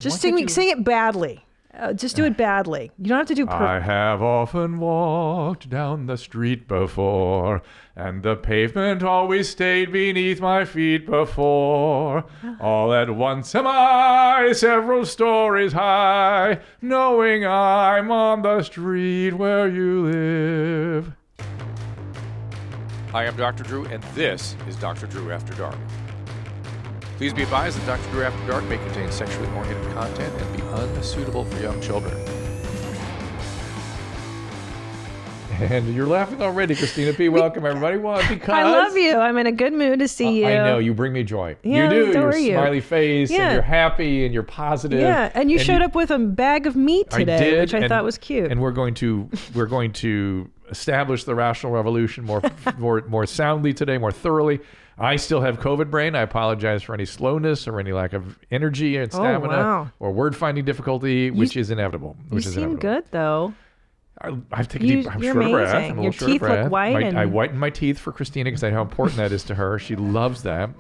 Just sing it badly. Just do it badly. You don't have to do I have often walked down the street before, and the pavement always stayed beneath my feet before. All at once am I several stories high, knowing I'm on the street where you live. Hi, I'm Dr. Drew, and this is Dr. Drew After Dark. Please be advised that Dr. Drew After Dark may contain sexually oriented content and be unsuitable for young children. And you're laughing already, Christina P. Welcome, everybody. Well, because I love you. I'm in a good mood to see you. I know. You bring me joy. Yeah, you do. So You're smiley face, and you're happy, and you're positive. Yeah, and you showed up with a bag of meat today, I did, which I thought was cute. And we're going to establish the rational revolution more soundly today, more thoroughly. I still have COVID brain. I apologize for any slowness or any lack of energy and stamina or word finding difficulty, which is inevitable. You seem good though. I've taken deep. I'm short of breath. I'm a Your little short teeth of breath. look white. I whiten my teeth for Christina because I know how important that is to her. She loves that.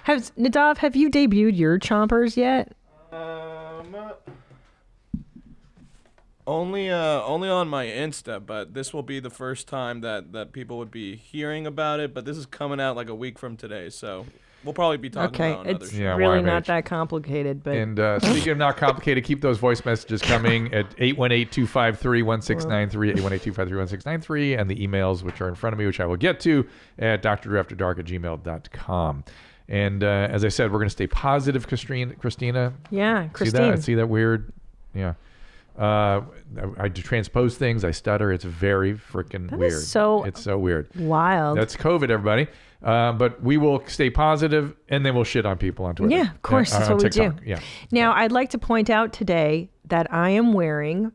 Nadav, have you debuted your chompers yet? Only on my Insta, but this will be the first time that people would be hearing about it. But this is coming out like a week from today, so we'll probably be talking about another it's show. really not that complicated. But speaking of not complicated, keep those voice messages coming at 818-253-1693, 818-253-1693, and the emails, which are in front of me, which I will get to, at drdreafterdark@gmail.com. And as I said, we're going to stay positive, Christina. Yeah, Christine. See that weird? Yeah. I transpose things. I stutter. It's very freaking weird. It's so weird. Wild. That's COVID, everybody. But we will stay positive, and then we'll shit on people on Twitter. Yeah, of course. That's what TikTok. we do. Yeah. Now, I'd like to point out today that I am wearing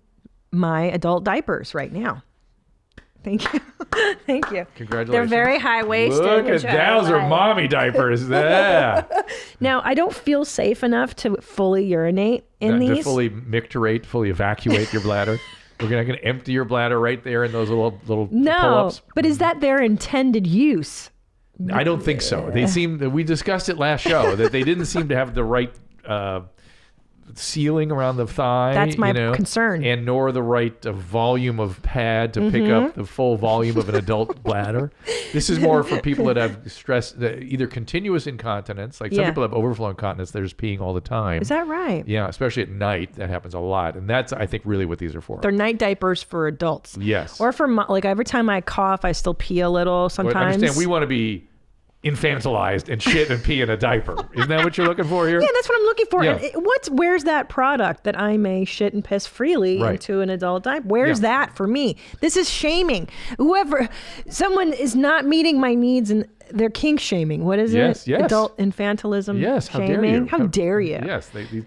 my adult diapers right now. Thank you. Thank you. Congratulations. They're very high-waisted. Look at those are mommy diapers. Yeah. Now, I don't feel safe enough to fully urinate in these. To fully micturate, fully evacuate your bladder. We're going to empty your bladder right there in those little pull-ups. But is that their intended use? I don't think so. We discussed it last show, that they didn't seem to have the right sealing around the thigh. That's my concern. And nor the right volume of pad to pick up the full volume of an adult bladder. This is more for people that have stress, either continuous incontinence, like some people have overflow incontinence, they're just peeing all the time. Is that right? Yeah, especially at night. That happens a lot. And that's, I think, really what these are for. They're night diapers for adults. Yes. Or for, like, every time I cough, I still pee a little sometimes. But understand, we want to be infantilized and shit and pee in a diaper. Isn't that what you're looking for here? Yeah, that's what I'm looking for. Yeah. And where's that product that I may shit and piss freely into an adult diaper? Where's that for me? This is shaming. Someone is not meeting my needs and they're kink shaming. What is it? Yes. Adult infantilism How dare you? shaming? How dare you? Yes, the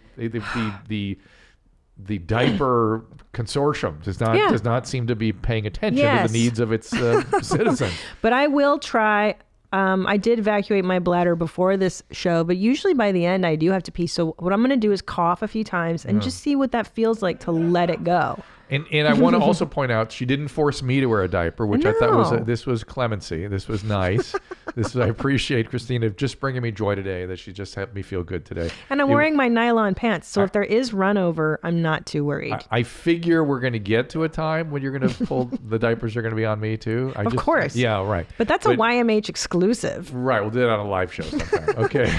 diaper consortium does not seem to be paying attention to the needs of its citizens. But I will try. I did evacuate my bladder before this show, but usually by the end I do have to pee. So what I'm going to do is cough a few times and just see what that feels like to let it go. And I want to also point out, she didn't force me to wear a diaper, which I thought this was clemency. This was nice. I appreciate Christina just bringing me joy today, that she just helped me feel good today. And I'm wearing my nylon pants, so if there is run over, I'm not too worried. I figure we're going to get to a time when you're going to pull the diapers are going to be on me too. Of course. Yeah, right. But that's a YMH exclusive. Right, we'll do that on a live show sometime. Okay.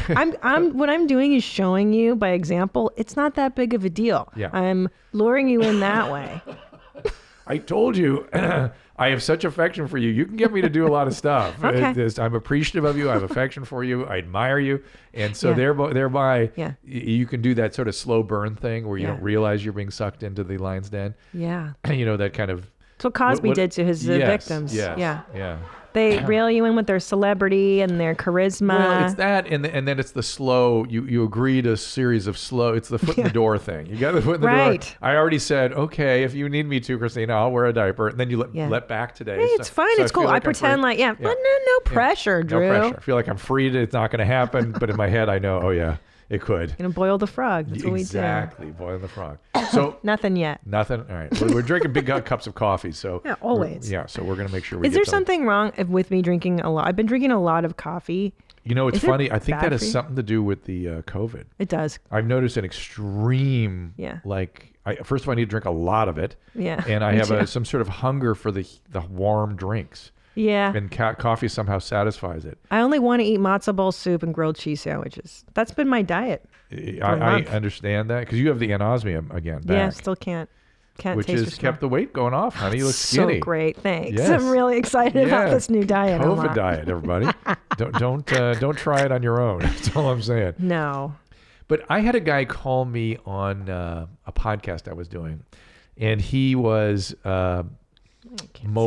What I'm doing is showing you by example. It's not that big of a deal. Yeah. I'm luring you in that way. I told you, I have such affection for you. You can get me to do a lot of stuff. Okay. I'm appreciative of you. I have affection for you. I admire you. And so thereby, you can do that sort of slow burn thing where you don't realize you're being sucked into the lion's den. Yeah. That kind of... That's what Cosby did to his victims. Yes, yeah. They reel you in with their celebrity and their charisma. Well, it's that, and then it's the slow. You agree to a series of slow. It's the foot in the door thing. You got the foot in the door. I already said, okay, if you need me to, Christina, I'll wear a diaper. And then you let back today. Hey, it's fine. It's cool. I pretend like but no pressure, Drew. No pressure. I feel like I'm free. It's not going to happen. But in my head, I know. Oh yeah. It could. You're going to boil the frog. That's what we do. Exactly. Boil the frog. So nothing yet. Nothing? All right. We're drinking big cups of coffee. So yeah, always. So we're going to make sure we Is there something wrong with me drinking a lot? I've been drinking a lot of coffee. You know, it's funny. I think that has for you? something to do with the COVID. It does. I've noticed an extreme, first of all, I need to drink a lot of it. Yeah. And I have some sort of hunger for the warm drinks. Yeah. And coffee somehow satisfies it. I only want to eat matzo ball soup and grilled cheese sandwiches. That's been my diet. I understand that because you have the anosmia again back. Yeah, still can't which taste has kept the weight going off, honey. You look so skinny. Great, thanks. Yes. I'm really excited about this new diet. COVID diet, everybody. don't try it on your own. That's all I'm saying. No. But I had a guy call me on a podcast I was doing, and he was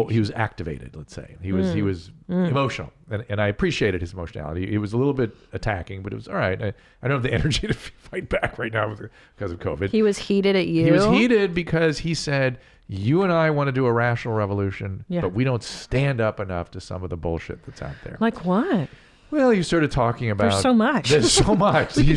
he was activated. Let's say he was emotional, and I appreciated his emotionality. It was a little bit attacking, but it was all right. I don't have the energy to fight back right now because of COVID. He was heated at you. He was heated because he said, "You and I want to do a rational revolution, but we don't stand up enough to some of the bullshit that's out there." Like what? Well, he started talking about... There's so much. There's so much. He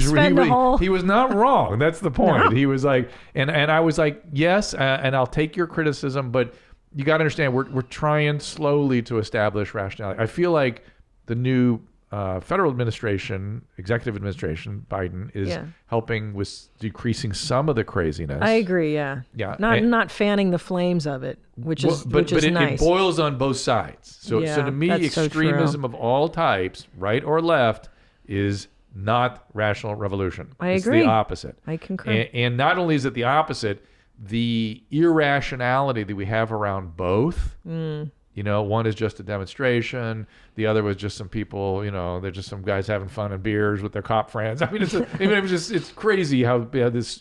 was not wrong. That's the point. No. He was like... And I was like, yes, and I'll take your criticism, but you got to understand, we're trying slowly to establish rationality. I feel like the new federal administration, executive administration, Biden, is helping with decreasing some of the craziness. I agree, yeah. Not fanning the flames of it, which is nice. But it boils on both sides. So to me, extremism of all types, right or left, is not rational revolution. I agree. It's the opposite. I concur. And not only is it the opposite, the irrationality that we have around both, you know, one is just a demonstration. The other was just some people, you know, they're just some guys having fun and beers with their cop friends. I mean, it's crazy how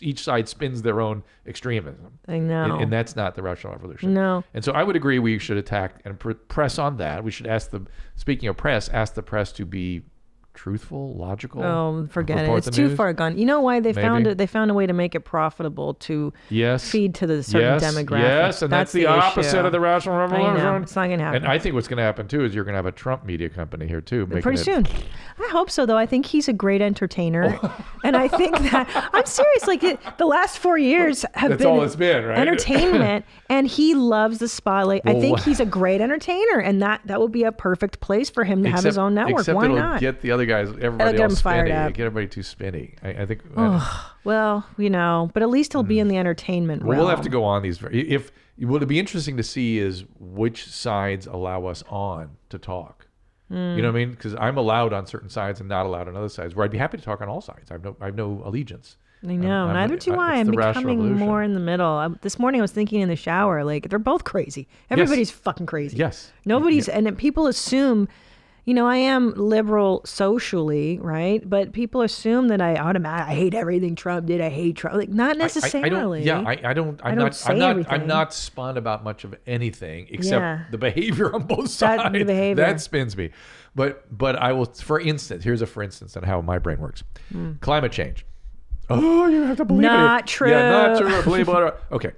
each side spins their own extremism. I know. And that's not the rational revolution. No. And so I would agree we should attack and press on that. We should ask the press to be truthful, logical. Oh, forget it. It's too far gone. You know why they found it? They found a way to make it profitable to feed to the certain demographic. Yes, and that's the opposite of the rational revolution. I know. It's not going to happen. And I think what's going to happen too is you're going to have a Trump media company here too. Pretty soon. I hope so, though. I think he's a great entertainer, and I think that I'm serious. Like the last 4 years have been all it's been, right? Entertainment, and he loves the spotlight. I think he's a great entertainer, and that would be a perfect place for him to have his own network. Except Why it'll not? Get the other guys, everybody else spinny. Get everybody too spinny. I think. Well, you know, but at least he'll be in the entertainment realm. We'll have to go on these. If what would be interesting to see is which sides allow us on to talk. You know what I mean? Because I'm allowed on certain sides and not allowed on other sides. Where I'd be happy to talk on all sides. I have no allegiance. I know. Neither do I. I'm becoming more in the middle. This morning I was thinking in the shower, like, they're both crazy. Everybody's fucking crazy. Yes. Nobody's, and people assume, you know, I am liberal socially, right? But people assume that I hate everything Trump did. I hate Trump. Like, not necessarily. I'm not spun about much of anything except the behavior on both sides. That spins me. But I will, for instance on how my brain works. Climate change. Oh, you have to believe it. Not true. Yeah, not true. Believe it. Okay.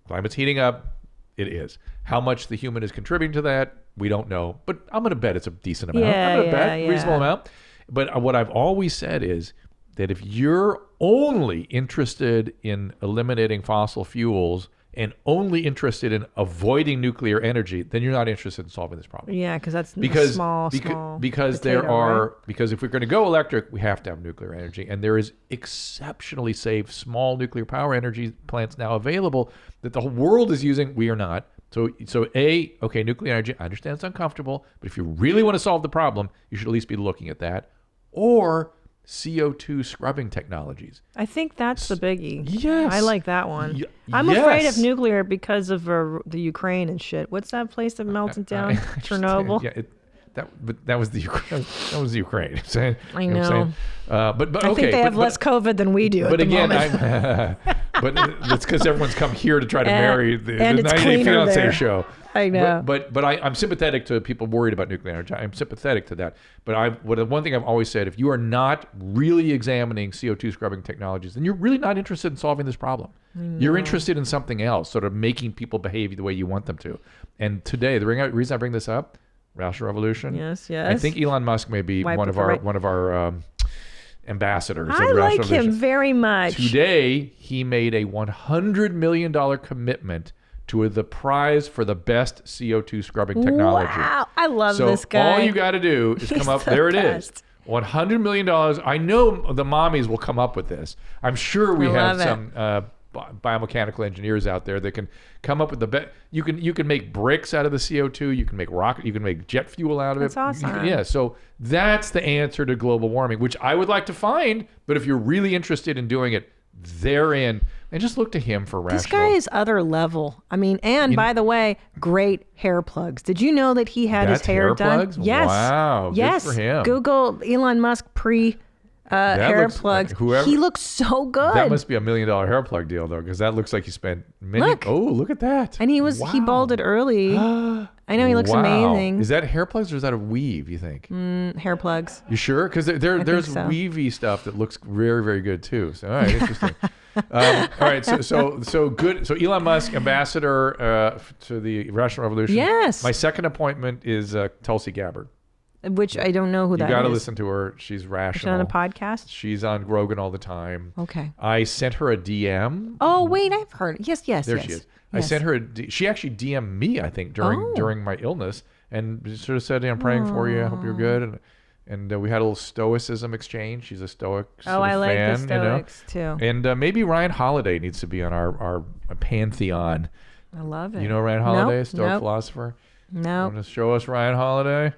Climate's heating up. It is. How much the human is contributing to that, we don't know. But I'm going to bet it's a decent amount. I'm going to bet reasonable amount. But what I've always said is that if you're only interested in eliminating fossil fuels and only interested in avoiding nuclear energy, then you're not interested in solving this problem. Yeah, because that's small. Because if we're going to go electric, we have to have nuclear energy, and there is exceptionally safe small nuclear power energy plants now available that the whole world is using. We are not. So nuclear energy. I understand it's uncomfortable, but if you really want to solve the problem, you should at least be looking at that, or CO2 scrubbing technologies. I think that's the biggie. Yes. I like that one. I'm afraid of nuclear because of the Ukraine and shit. What's that place that melted down? Chernobyl? That was the Ukraine. That was the Ukraine. I know. But I think they have less COVID than we do. But again, but that's because everyone's come here to try to marry the 90-Day Fiancé show. I know. But I'm sympathetic to people worried about nuclear energy. I'm sympathetic to that. But one thing I've always said: if you are not really examining CO2 scrubbing technologies, then you're really not interested in solving this problem. You're interested in something else, sort of making people behave the way you want them to. And today, the reason I bring this up. Rational revolution. Yes. I think Elon Musk may be one of our ambassadors. I like him very much. Today, he made a $100 million commitment to the prize for the best CO2 scrubbing technology. Wow, I love this guy. So all you got to do is come up. There it is. $100 million. I know the mommies will come up with this. I'm sure we have some biomechanical engineers out there that can come up with the best. You can make bricks out of the CO2. You can make rocket. You can make jet fuel out of it. That's awesome. Yeah. So that's the answer to global warming, which I would like to find. But if you're really interested in doing it, therein, and just look to him for rational. This guy is other level. I mean, and by the way, great hair plugs. Did you know that he had his hair done? Plugs? Yes. Wow. Yes. Good for him. Google Elon Musk hair plugs. He looks so good. That must be $1 million hair plug deal though, because that looks like he spent many. Look. Oh, look at that. And he balded early. I know he looks amazing. Is that hair plugs or is that a weave, you think? Hair plugs. You sure? Because there's so. weavy stuff that looks very, very good too. So all right, interesting. All right, so good. So Elon Musk, ambassador to the Rational Revolution. Yes. My second appointment is Tulsi Gabbard. Which I don't know who that is. You got to listen to her. She's rational. She's on a podcast? She's on Rogan all the time. Okay. I sent her a DM. Oh, wait, I've heard. Yes. There she is. Yes. I sent her she actually DM'd me, I think, during my illness and sort of said, hey, I'm praying for you. I hope you're good. And we had a little stoicism exchange. She's a stoic I like fan, the stoics too. And maybe Ryan Holiday needs to be on our pantheon. I love it. You know Ryan Holiday, stoic philosopher? No. Want to show us Ryan Holiday?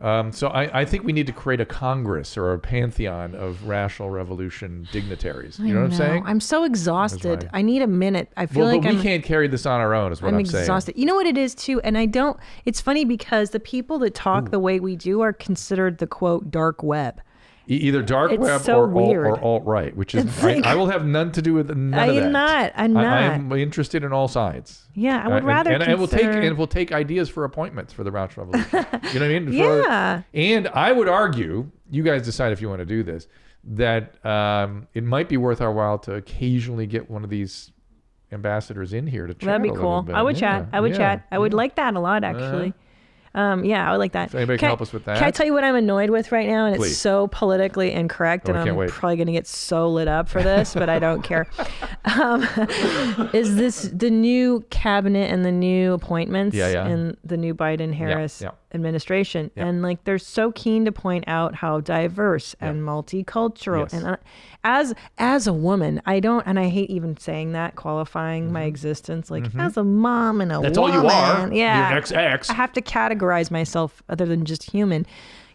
So I think we need to create a Congress or a pantheon of rational revolution dignitaries. You know what I'm saying? I'm so exhausted. I need a minute. I feel like we can't carry this on our own is what I'm saying. I'm exhausted. You know what it is too? And it's funny because the people that talk the way we do are considered the quote dark web. Either dark web or alt-right, which is I will have none to do with none of that. I'm not. I'm interested in all sides. Yeah, I would rather and we'll take ideas for appointments for the Rational Revolution. You know what I mean? Yeah. And I would argue, you guys decide if you want to do this, that it might be worth our while to occasionally get one of these ambassadors in here to chat. That'd be cool. I would chat. I would like that a lot, actually. I would like that. If anybody can help us with that. Can I tell you what I'm annoyed with right now? And Please. It's so politically incorrect, and I'm probably going to get so lit up for this, but I don't care. Is the new cabinet and the new appointments in the new Biden-Harris administration. Yeah. And like they're so keen to point out how diverse and multicultural. Yes. And as a woman, I hate even saying that, qualifying my existence, like as a mom and a woman. That's all you are. Yeah. You're an XX. I have to categorize myself other than just human.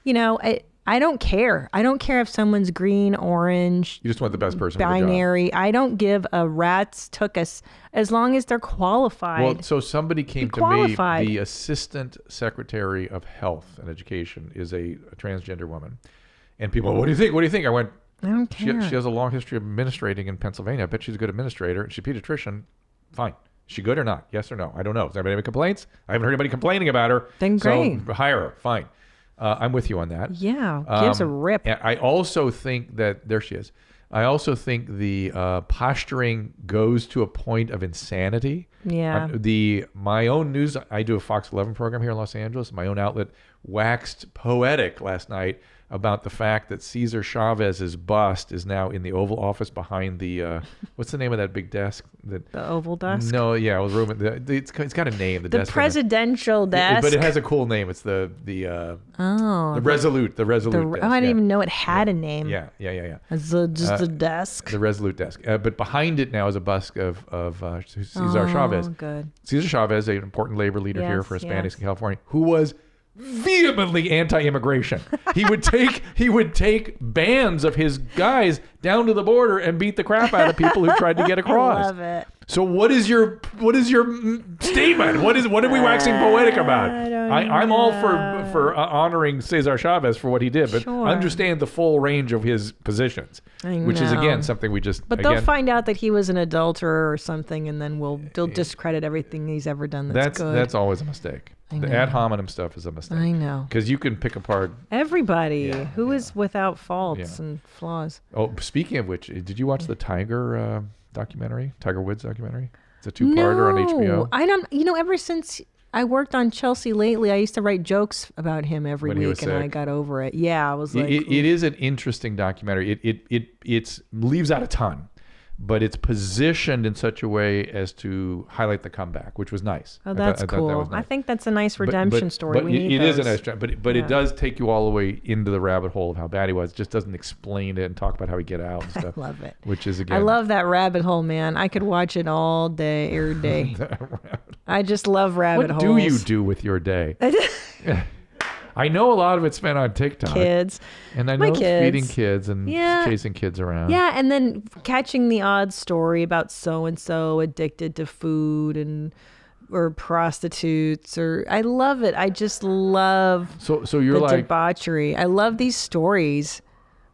You know, I don't care. I don't care if someone's green, orange. You just want the best person. Binary. For the job. I don't give a rat's tuchus as long as they're qualified. Well, so somebody came to me. The Assistant Secretary of Health and Education is a transgender woman, and people, what do you think? What do you think? I went. I don't care. She has a long history of administrating in Pennsylvania. I bet she's a good administrator. She's a pediatrician. Fine. Is she good or not? Yes or no? I don't know. Has anybody any complaints? I haven't heard anybody complaining about her. Then great. So hire her. Fine. I'm with you on that. Yeah. Gives a rip. I also think that, there she is. I also think the posturing goes to a point of insanity. Yeah. My own news, I do a Fox 11 program here in Los Angeles. My own outlet waxed poetic last night about the fact that Cesar Chavez's bust is now in the Oval Office behind the what's the name of that big desk? The Oval Desk? No, yeah, it was room. It's got a name. The desk presidential desk. But it has a cool name. It's the Resolute. The Resolute desk. I didn't even know it had a name. Yeah. It's just a desk. The Resolute desk. But behind it now is a bust of Cesar Chavez. Good. Cesar Chavez, an important labor leader here for Hispanics in California, who was vehemently anti-immigration. He would take bands of his guys down to the border and beat the crap out of people who tried to get across. I love it. So what is your statement? What are we waxing poetic about? I'm all for honoring Cesar Chavez for what he did, but understand the full range of his positions, which is again something we just. But they'll find out that he was an adulterer or something, and then they'll discredit everything he's ever done. That's good. That's always a mistake. The ad hominem stuff is a mistake. I know. Because you can pick apart everybody who is without faults and flaws. Oh, speaking of which, did you watch the Tiger Woods documentary? It's a two-parter on HBO. I don't. Ever since I worked on Chelsea lately, I used to write jokes about him every week, and I got over it. Yeah, I was like, it is an interesting documentary. It leaves out a ton. but it's positioned in such a way as to highlight the comeback, which was nice. Oh, that's cool. That was nice. I think that's a nice redemption story. But it is a nice, but it does take you all the way into the rabbit hole of how bad he was. It just doesn't explain it and talk about how he get out and stuff. I love it. Which is, again, I love that rabbit hole, man. I could watch it all day, every day. I just love rabbit holes. What do you do with your day? I know a lot of it's spent on TikTok. Kids. And I know it's feeding kids and chasing kids around. Yeah, and then catching the odd story about so-and-so addicted to food or prostitutes, or I love it. I just love so you're the like debauchery. I love these stories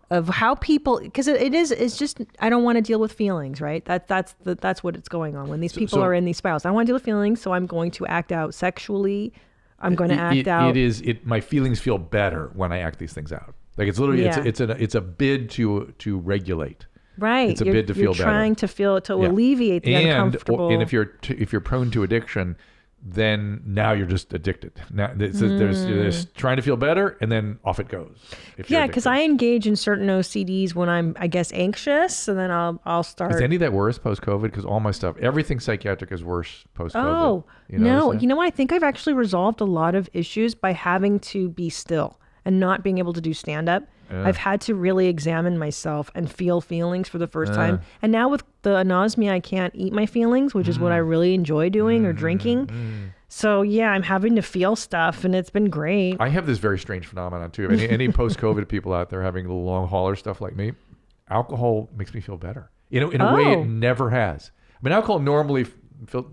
of how people, because it's just, I don't want to deal with feelings, right? That's what it's going on when these people are in these spirals. I don't want to deal with feelings, so I'm going to act out sexually. I'm going to act out. My feelings feel better when I act these things out. Like it's literally, it's a bid to regulate. Right. It's a bid to feel better. You're trying to alleviate the uncomfortable. And if you're prone to addiction, then now you're just addicted. Now there's trying to feel better, and then off it goes. Yeah, because I engage in certain OCDs when I'm, I guess, anxious, and then I'll start. Is any of that worse post-COVID? Because all my stuff, everything psychiatric is worse post-COVID. Oh, no. You know what? I think I've actually resolved a lot of issues by having to be still and not being able to do stand-up. I've had to really examine myself and feel feelings for the first time. And now with the anosmia, I can't eat my feelings, which is what I really enjoy doing or drinking. So yeah, I'm having to feel stuff, and it's been great. I have this very strange phenomenon too. Any post-COVID people out there having the long hauler stuff like me, alcohol makes me feel better. In a way it never has. I mean, alcohol normally,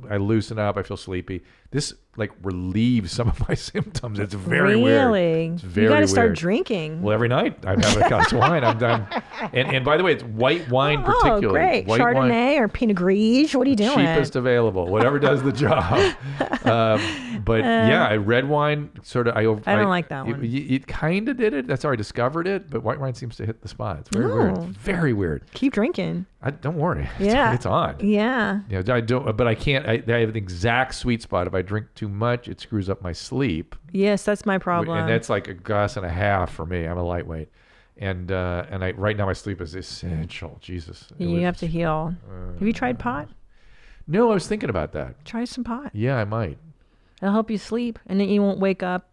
I loosen up, I feel sleepy. This like relieves some of my symptoms. It's very weird. It's very You got to weird. start drinking. Well, every night I have a glass of wine. I'm done. And by the way, it's white wine particularly. Oh, great. White Chardonnay wine, or Pinot Gris. What are you doing? Cheapest available. Whatever does the job. Red wine sort of. I don't like that one. It kind of did it. That's how I discovered it. But white wine seems to hit the spot. It's very weird. It's very weird. Keep drinking. Don't worry. Yeah. It's on. Yeah. I don't. But I can't. I have an exact sweet spot. If I drink too much, it screws up my sleep. Yes, that's my problem. And that's like a glass and a half for me. I'm a lightweight. And right now my sleep is essential. Jesus. You have to heal. Have you tried pot? No, I was thinking about that. Try some pot. Yeah, I might. It'll help you sleep, and then you won't wake up,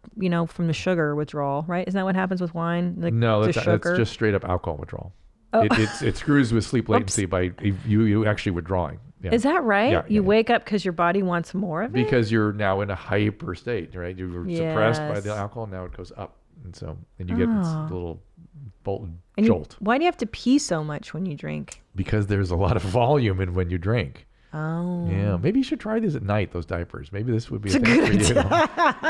from the sugar withdrawal, right? Isn't that what happens with wine? No, that's just straight up alcohol withdrawal. Oh. It screws with sleep latency by you actually withdrawing. Yeah. Is that right? You wake up because your body wants more of it? Because you're now in a hyper state, right? You were suppressed by the alcohol, now it goes up. And you get this little jolt. Why do you have to pee so much when you drink? Because there's a lot of volume in when you drink. Oh. Yeah, maybe you should try these at night, those diapers. Maybe this would be a thing for you.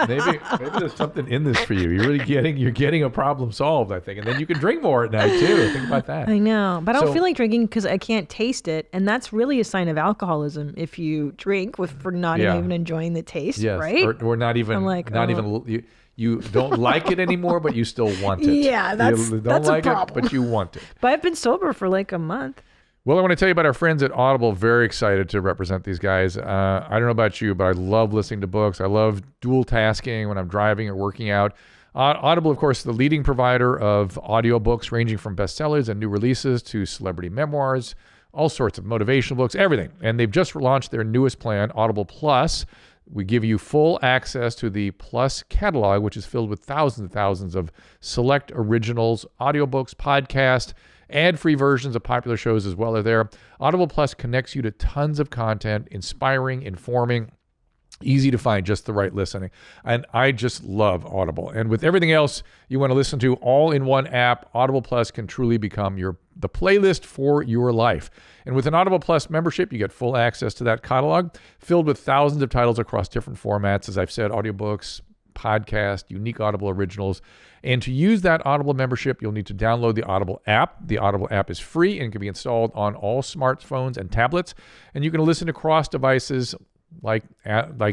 maybe there's something in this for you. You're getting a problem solved, I think. And then you can drink more at night too. Think about that. I know, but I don't feel like drinking because I can't taste it, and that's really a sign of alcoholism if you drink for not even enjoying the taste, right? Or not even even you don't like it anymore, but you still want it. Yeah, that's a problem. But you want it. But I've been sober for like a month. Well, I want to tell you about our friends at Audible. Very excited to represent these guys. I don't know about you, but I love listening to books. I love dual tasking when I'm driving or working out. Audible, of course, the leading provider of audiobooks ranging from bestsellers and new releases to celebrity memoirs, all sorts of motivational books, everything. And they've just launched their newest plan, Audible Plus. We give you full access to the Plus catalog, which is filled with thousands and thousands of select originals, audiobooks, podcasts, ad-free versions of popular shows as well are there. Audible Plus connects you to tons of content, inspiring, informing, easy to find, just the right listening. And I just love Audible. And with everything else you want to listen to all in one app, Audible Plus can truly become the playlist for your life. And with an Audible Plus membership, you get full access to that catalog filled with thousands of titles across different formats. As I've said, audiobooks, podcast, unique Audible originals. And to use that Audible membership, you'll need to download the Audible app. The Audible app is free and can be installed on all smartphones and tablets. And you can listen to cross devices like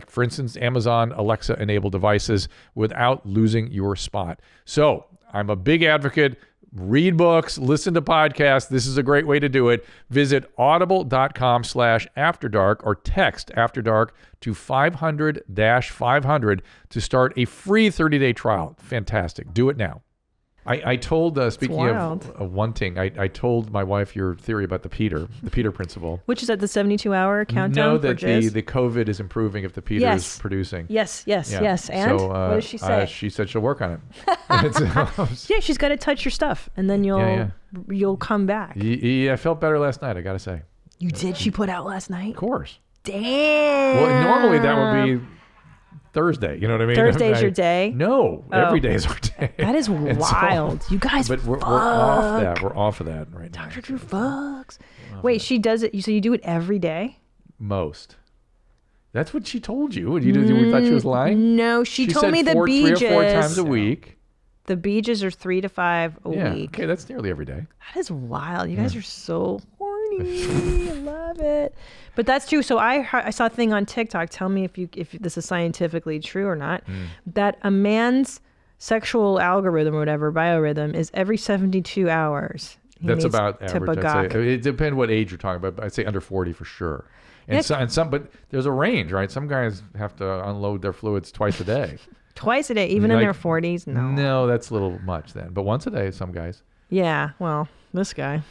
for instance, Amazon Alexa-enabled devices without losing your spot. So I'm a big advocate. Read books, listen to podcasts. This is a great way to do it. Visit audible.com/afterdark or text After Dark to 500-500 to start a free 30-day trial. Fantastic. Do it now. I told, speaking of wanting, I told my wife your theory about the Peter principle. Which is at the 72-hour countdown. No, that the COVID is improving if the Peter is producing. Yes. And so, what does she say? She said she'll work on it. Yeah, she's got to touch your stuff, and then you'll come back. Yeah, I felt better last night, I got to say. You did? She put out last night? Of course. Damn. Well, normally that would be Thursday, you know what I mean? Thursday's your day? No, every day is our day. That is wild. You guys But we're off that. We're off of that right now. Dr. Drew fucks. Wait, she does it, so you do it every day? Most. That's what she told you. You thought she was lying? No, she told said me the beaches. 3 or 4 times a week. The beaches are 3 to 5 a week. Okay, that's nearly every day. That is wild. You guys are so horny. I love it. But that's true. So I saw a thing on TikTok. Tell me if this is scientifically true or not. That a man's sexual algorithm or whatever, biorhythm, is every 72 hours. That's about average. I'd say. It depends what age you're talking about. But I'd say under 40 for sure. And some, but there's a range, right? Some guys have to unload their fluids twice a day. Twice a day, even in their 40s? No, that's a little much then. But once a day, some guys. Yeah, well, this guy.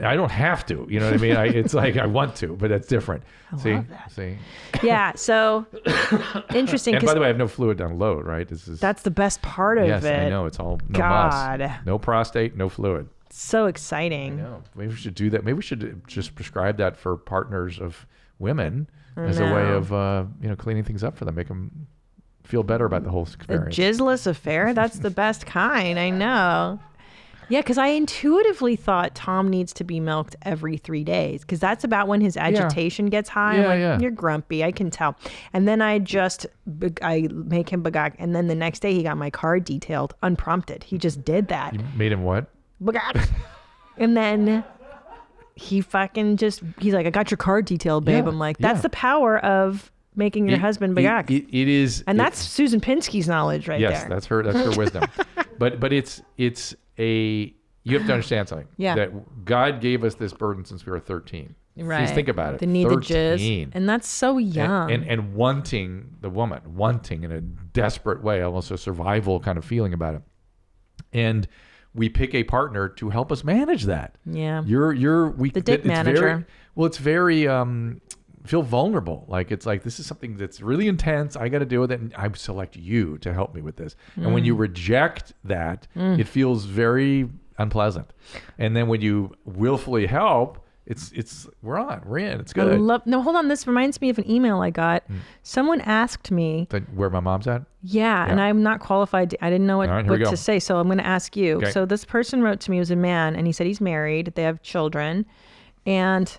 I don't have to. You know what I mean? It's like I want to, but that's different. I love that. Yeah, so interesting. And by the way, I have no fluid to unload, right? That's the best part of it. Yes, I know. It's all no muss. No prostate, no fluid. So exciting. I know. Maybe we should do that. Maybe we should just prescribe that for partners of women as a way of cleaning things up for them, make them feel better about the whole experience. A jizzless affair? That's the best kind. I know. Yeah, because I intuitively thought Tom needs to be milked every 3 days because that's about when his agitation gets high. I'm you're grumpy. I can tell. And then I make him bagak. And then the next day he got my car detailed unprompted. He just did that. You made him what? Bagak. And then he he's like, I got your car detailed, babe. I'm like, that's the power of making your husband bagak. It is. And that's Susan Pinsky's knowledge right there. Yes, that's her wisdom. But it's you have to understand something. Yeah. That God gave us this burden since we were 13. Right. Just think about it. The need to jizz. And that's so young. And wanting the woman, wanting in a desperate way, almost a survival kind of feeling about it. And we pick a partner to help us manage that. Yeah. The dick manager. It's very feel vulnerable. Like it's like, this is something that's really intense. I got to deal with it. And I select you to help me with this. And when you reject that, it feels very unpleasant. And then when you willfully help, we're in. It's good. No, hold on. This reminds me of an email I got. Someone asked me where my mom's at. Yeah, and I'm not qualified. I didn't know what to say, so I'm going to ask you. Okay. So this person wrote to me, it was a man, and he said he's married. They have children, and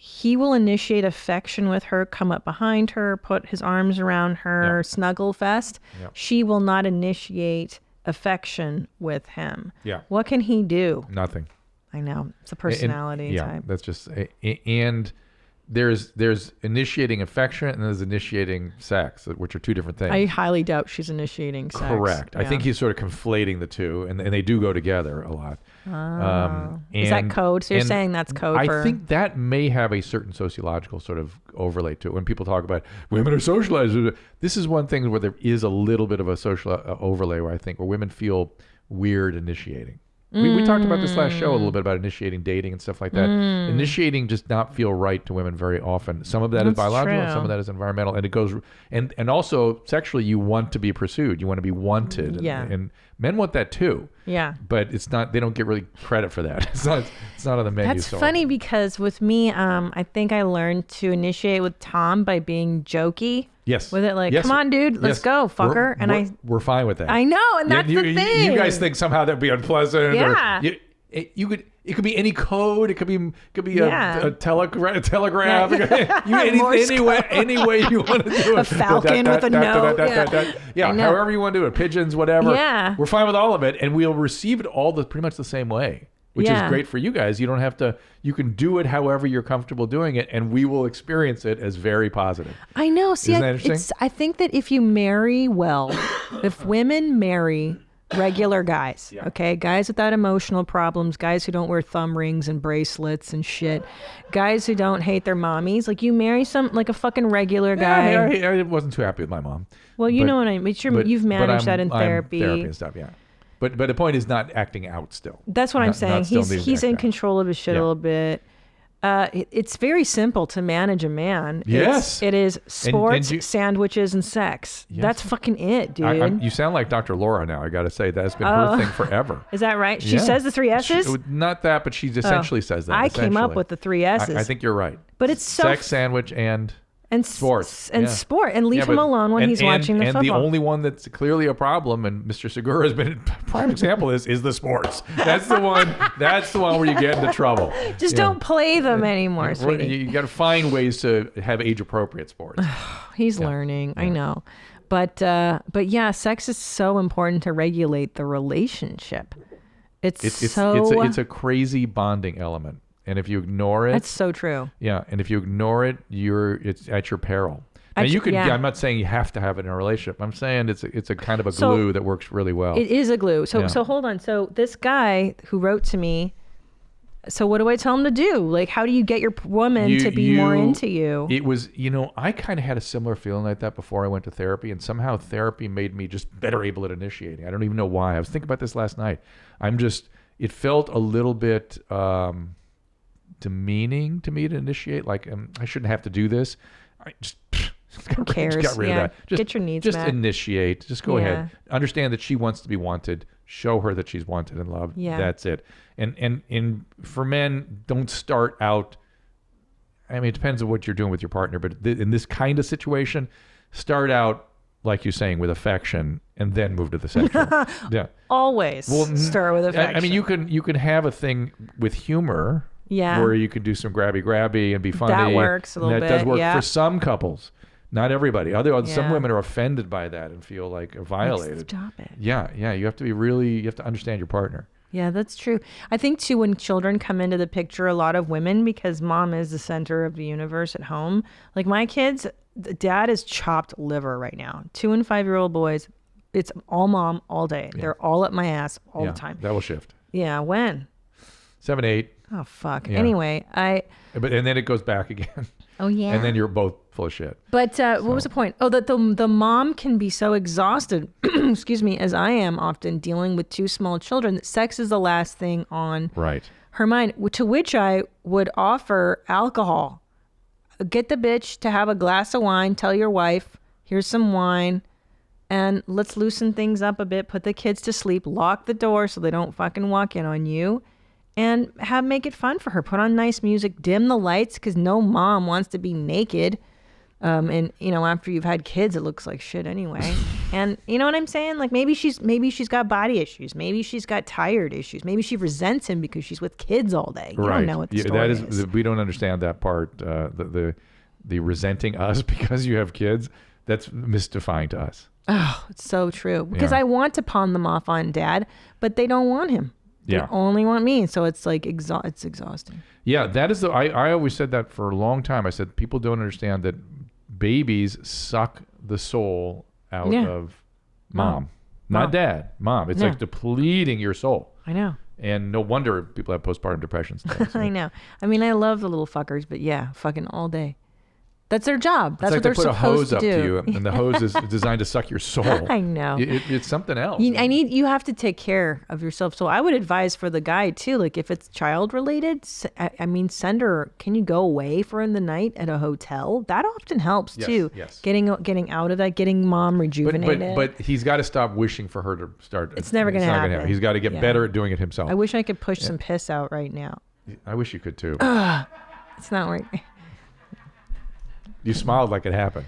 he will initiate affection with her, come up behind her, put his arms around her, snuggle fest. Yep. She will not initiate affection with him. Yeah. What can he do? Nothing. I know. It's a personality type. That's just, and there's initiating affection and there's initiating sex, which are two different things. I highly doubt she's initiating sex. Correct. Yeah. I think he's sort of conflating the two, and they do go together a lot. Is that code? So you're saying that's code I think that may have a certain sociological sort of overlay to it. When people talk about women are socialized, this is one thing where there is a little bit of a social overlay where I think where women feel weird initiating. We talked about this last show a little bit about initiating dating and stuff like that. Initiating does not feel right to women very often. Some of that is biological and some of that is environmental. And it goes, and also sexually, you want to be pursued. You want to be wanted. And men want that too. Yeah. But it's not, they don't get really credit for that. It's not on the menu. That's funny because with me, I think I learned to initiate with Tom by being jokey. Yes. With it like, come on, dude, let's go, fucker. We're fine with that. I know, and that's the thing. You guys think somehow that'd be unpleasant. Yeah. It could be any code. It could be a telegraph. Any way you want to do it. A falcon with a note. Yeah, however you want to do it. Pigeons, whatever. Yeah. We're fine with all of it, and we'll receive it all pretty much the same way. Which is great for you guys. You don't have to, you can do it however you're comfortable doing it, and we will experience it as very positive. I know. See, I think that if you marry well, if women marry regular guys, okay, guys without emotional problems, guys who don't wear thumb rings and bracelets and shit, guys who don't hate their mommies, like you marry like a fucking regular guy. I wasn't too happy with my mom. Well, you know what I mean. You've managed that in therapy. Therapy and stuff, yeah. But the point is not acting out still. That's what I'm saying. He's in control of his shit a little bit. It's very simple to manage a man. Yes. It is sports, sandwiches, and sex. Yes. That's fucking it, dude. You sound like Dr. Laura now, I got to say. That's been her thing forever. Is that right? She says the 3 S's? Not that, but she essentially says that. I came up with the 3 S's. I think you're right. But it's so... Sex, sandwich, and sports. And sport. And leave him alone when he's watching the football. And the only one that's clearly a problem, and Mr. Segura has been a prime example, is the sports. That's the one where you get into trouble. Just don't play them anymore, sweetie. You got to find ways to have age-appropriate sports. He's learning. I know. But yeah, sex is so important to regulate the relationship. It's a crazy bonding element. And if you ignore it, that's so true. Yeah, and if you ignore it, it's at your peril. Now you could. I'm not saying you have to have it in a relationship. I'm saying it's a kind of a glue that works really well. It is a glue. So hold on. So this guy who wrote to me. So what do I tell him to do? Like, how do you get your woman to be more into you? It was, I kind of had a similar feeling like that before I went to therapy, and somehow therapy made me just better able at initiating. I don't even know why. I was thinking about this last night. It felt a little bit. Demeaning to me to initiate, like I shouldn't have to do this. I just who cares? Got rid of that. Just get your needs just met. Initiate. Just go ahead. Understand that she wants to be wanted. Show her that she's wanted and loved. Yeah. That's it. And for men, don't start out. I mean, it depends on what you're doing with your partner, but in this kind of situation, start out like you're saying with affection, and then move to the sexual. Yeah. Always start with affection. I mean, you can have a thing with humor. Yeah. Where you could do some grabby and be funny. That works a little bit. That does work for some couples. Not everybody. Some women are offended by that and feel like violated. Stop it. Yeah. You have to understand your partner. Yeah, that's true. I think too, when children come into the picture, a lot of women, because mom is the center of the universe at home. Like my kids, dad is chopped liver right now. 2 and 5-year-old boys. It's all mom all day. Yeah. They're all at my ass all the time. That will shift. Yeah. When? 7, 8. Oh, fuck. Yeah. Anyway, and then it goes back again. Oh, yeah. And then you're both full of shit. But what was the point? Oh, that the mom can be so exhausted, excuse me, as I am often dealing with 2 small children, that sex is the last thing on her mind, to which I would offer alcohol. Get the bitch to have a glass of wine, tell your wife, here's some wine, and let's loosen things up a bit, put the kids to sleep, lock the door so they don't fucking walk in on you. And make it fun for her. Put on nice music, dim the lights, because no mom wants to be naked. And after you've had kids, it looks like shit anyway. And you know what I'm saying? Like maybe she's got body issues. Maybe she's got tired issues. Maybe she resents him because she's with kids all day. You don't know what the story is. We don't understand that part. The resenting us because you have kids. That's mystifying to us. Oh, it's so true. Because I want to pawn them off on dad, but they don't want him. They only want me, so it's like it's exhausting. Yeah, that is I always said that for a long time. I said people don't understand that babies suck the soul out of mom, not dad. Mom. It's like depleting your soul. I know. And no wonder people have postpartum depression still. So. I know. I mean, I love the little fuckers, but fucking all day. That's their job. That's what they're supposed to do. They put a hose up to you, and the hose is designed to suck your soul. I know. It's something else. You have to take care of yourself. So I would advise for the guy too, like if it's child related, send her, can you go away for the night at a hotel? That often helps too. Yes. Getting out of that, getting mom rejuvenated. But he's got to stop wishing for her to start. It's never going to happen. He's got to get better at doing it himself. I wish I could push some piss out right now. I wish you could too. It's not working. You smiled like it happened.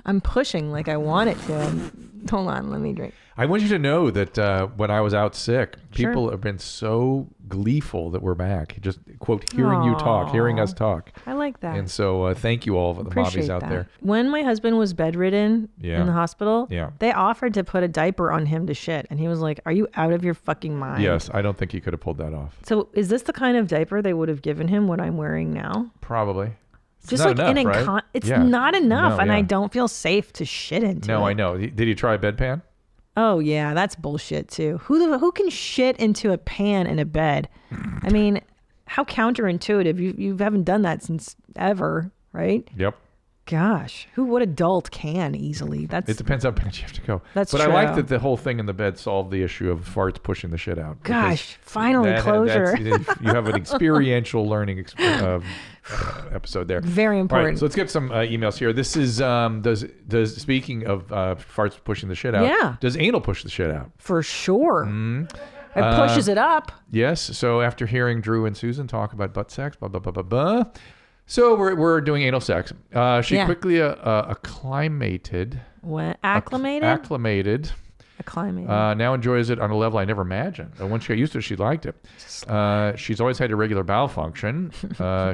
I'm pushing like I want it to. Hold on, let me drink. I want you to know that when I was out sick, people have been so gleeful that we're back. Just, quote, hearing us talk. I like that. And so thank you all for the mommies out there. When my husband was bedridden in the hospital, they offered to put a diaper on him to shit. And he was like, are you out of your fucking mind? Yes, I don't think he could have pulled that off. So is this the kind of diaper they would have given him, what I'm wearing now? Probably. Just like enough, right? It's not enough, and I don't feel safe to shit into it. No, I know. Did you try a bedpan? Oh yeah, that's bullshit too. Who can shit into a pan in a bed? I mean, how counterintuitive. You haven't done that since ever, right? Yep. gosh. What adult can easily? It depends how bad you have to go. That's But true. I like that the whole thing in the bed solved the issue of farts pushing the shit out. Gosh, finally closure. You have an experiential learning episode there. Very important. All right, so let's get some emails here. This is does speaking of farts pushing the shit out. Yeah. Does anal push the shit out? For sure. It pushes it up. Yes. So after hearing Drew and Susan talk about butt sex, blah blah blah blah blah. So we're doing anal sex. She quickly acclimated. What? Acclimated? Acclimated. Now enjoys it on a level I never imagined. Once she got used to it, she liked it. She's always had irregular bowel function.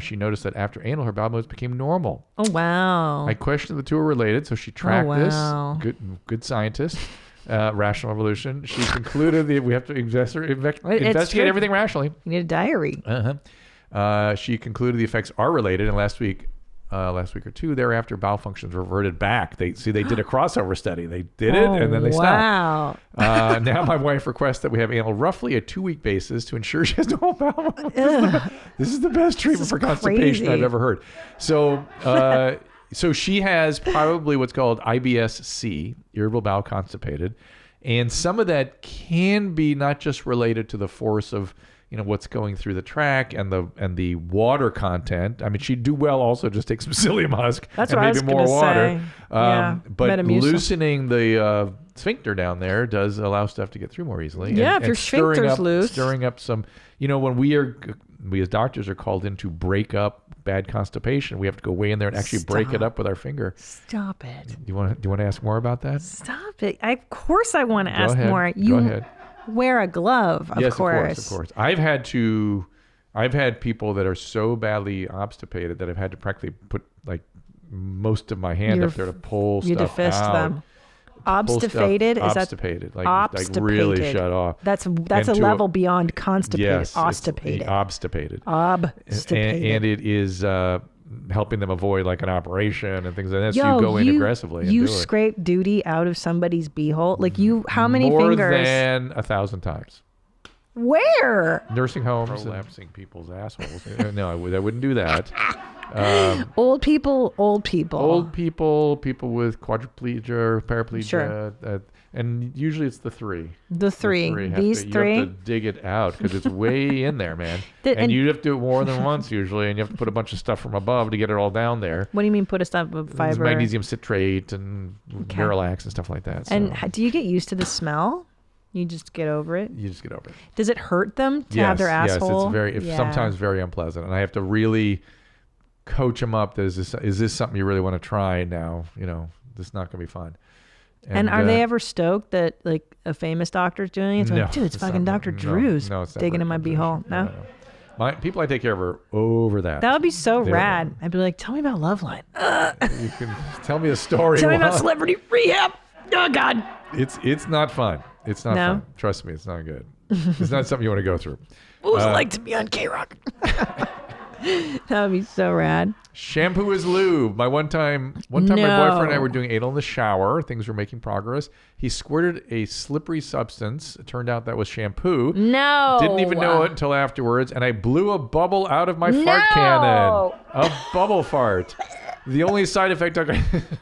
She noticed that after anal, her bowel movements became normal. Oh, wow. I questioned the two are related, so she tracked this. Good scientist. Rational evolution. She concluded that we have to investigate everything rationally. You need a diary. She concluded the effects are related, and last week or two thereafter, bowel functions reverted back. They did a crossover study. They did it, and then they stopped. Wow. Now my wife requests that we have anal roughly a 2-week basis to ensure she has no bowel. This is the best treatment for constipation I've ever heard. So, so she has probably what's called IBS-C, irritable bowel constipated, and some of that can be not just related to the force of what's going through the tract and the water content. I mean, she'd do well also just take some psyllium husk and maybe more water. But loosening the sphincter down there does allow stuff to get through more easily. Yeah, if your sphincter's loose. Stirring up some, when we as doctors are called in to break up bad constipation, we have to go way in there and actually break it up with our finger. Stop it. Do you want to ask more about that? Stop it. Of course I want to ask more. Go ahead. Wear a glove, of course. Of course. I've had people that are so badly obstipated that I've had to practically put like most of my hand up there to pull stuff out. You defist them. Obstipated? Obstipated. Like really shut off. That's a level beyond constipated. Yes. Obstipated. And it is helping them avoid like an operation and things like that. So you go in aggressively and do it. You scrape duty out of somebody's beehole? Like how many fingers? More than 1,000 times. Where? Nursing homes. Prolapsing people's assholes. No, I wouldn't do that. Old people. People with quadriplegia, paraplegia. Sure. And usually it's the three. These three? You have to dig it out because it's way in there, man. And you have to do it more than once usually, and you have to put a bunch of stuff from above to get it all down there. What do you mean put a stuff of fiber? There's magnesium citrate and Miralax and stuff like that. And do you get used to the smell? You just get over it? You just get over it. Does it hurt them to have their asshole? Yes, it's sometimes very unpleasant. And I have to really coach them up. Is this something you really want to try now? This is not going to be fun. And are they ever stoked that like a famous doctor's doing it? It's like, dude, it's fucking Dr. Drew's digging in my beehole. No? People I take care of are over that. That would be so rad. I'd be like, tell me about Loveline. You can tell me a story. Tell me about Celebrity Rehab. Oh, God. It's not fun. It's not fun. Trust me, it's not good. It's not something you want to go through. What was it like to be on K-Rock? That would be so rad. Shampoo is lube. One time my boyfriend and I were doing anal in the shower. Things were making progress. He squirted a slippery substance. It turned out that was shampoo. No. Didn't even know it until afterwards, and I blew a bubble out of my fart cannon. A bubble fart. The only side effect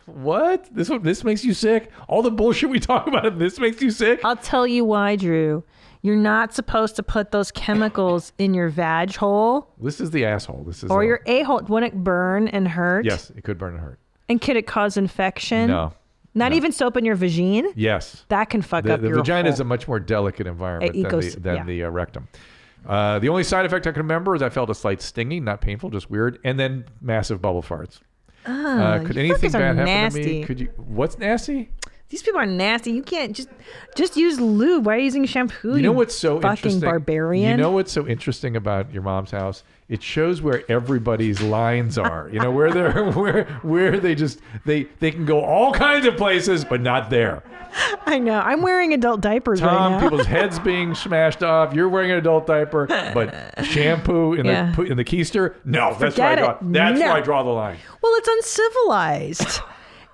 what? This makes you sick? All the bullshit we talk about, this makes you sick? I'll tell you why, Drew. You're not supposed to put those chemicals in your vag hole. This is the asshole. Or your a-hole. Wouldn't it burn and hurt? Yes, it could burn and hurt. And could it cause infection? No. Not even soap in your vagine? Yes. That can fuck up your The vagina hole. is a much more delicate environment than the rectum. The only side effect I can remember is I felt a slight stinging, not painful, just weird, and then massive bubble farts. Could anything bad happen to me? What's nasty? These people are nasty. You can't just use lube. Why are you using shampoo? You know what's so fucking interesting? Barbarian. You know what's so interesting about your mom's house? It shows where everybody's lines are. Where they can go all kinds of places, but not there. I know. I'm wearing adult diapers right now. People's heads being smashed off. You're wearing an adult diaper, but shampoo in the keister? No, that's where I draw the line. Well, it's uncivilized.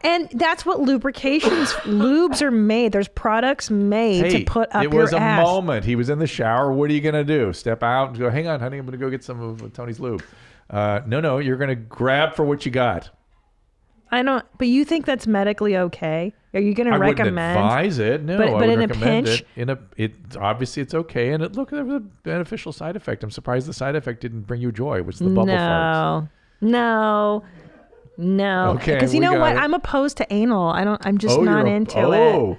And that's what lubes are made. There's products made to put up your ass. It was a moment. He was in the shower. What are you going to do? Step out and go, hang on, honey, I'm going to go get some of Tony's lube. No, you're going to grab for what you got. I don't. But you think that's medically okay? Are you going to recommend? I wouldn't advise it. No, but I in a recommend pinch, it. Obviously it's okay, and look, there was a beneficial side effect. I'm surprised the side effect didn't bring you joy, which is the bubble farts. No. Okay. Because you know what? I'm opposed to anal. I'm just not into it.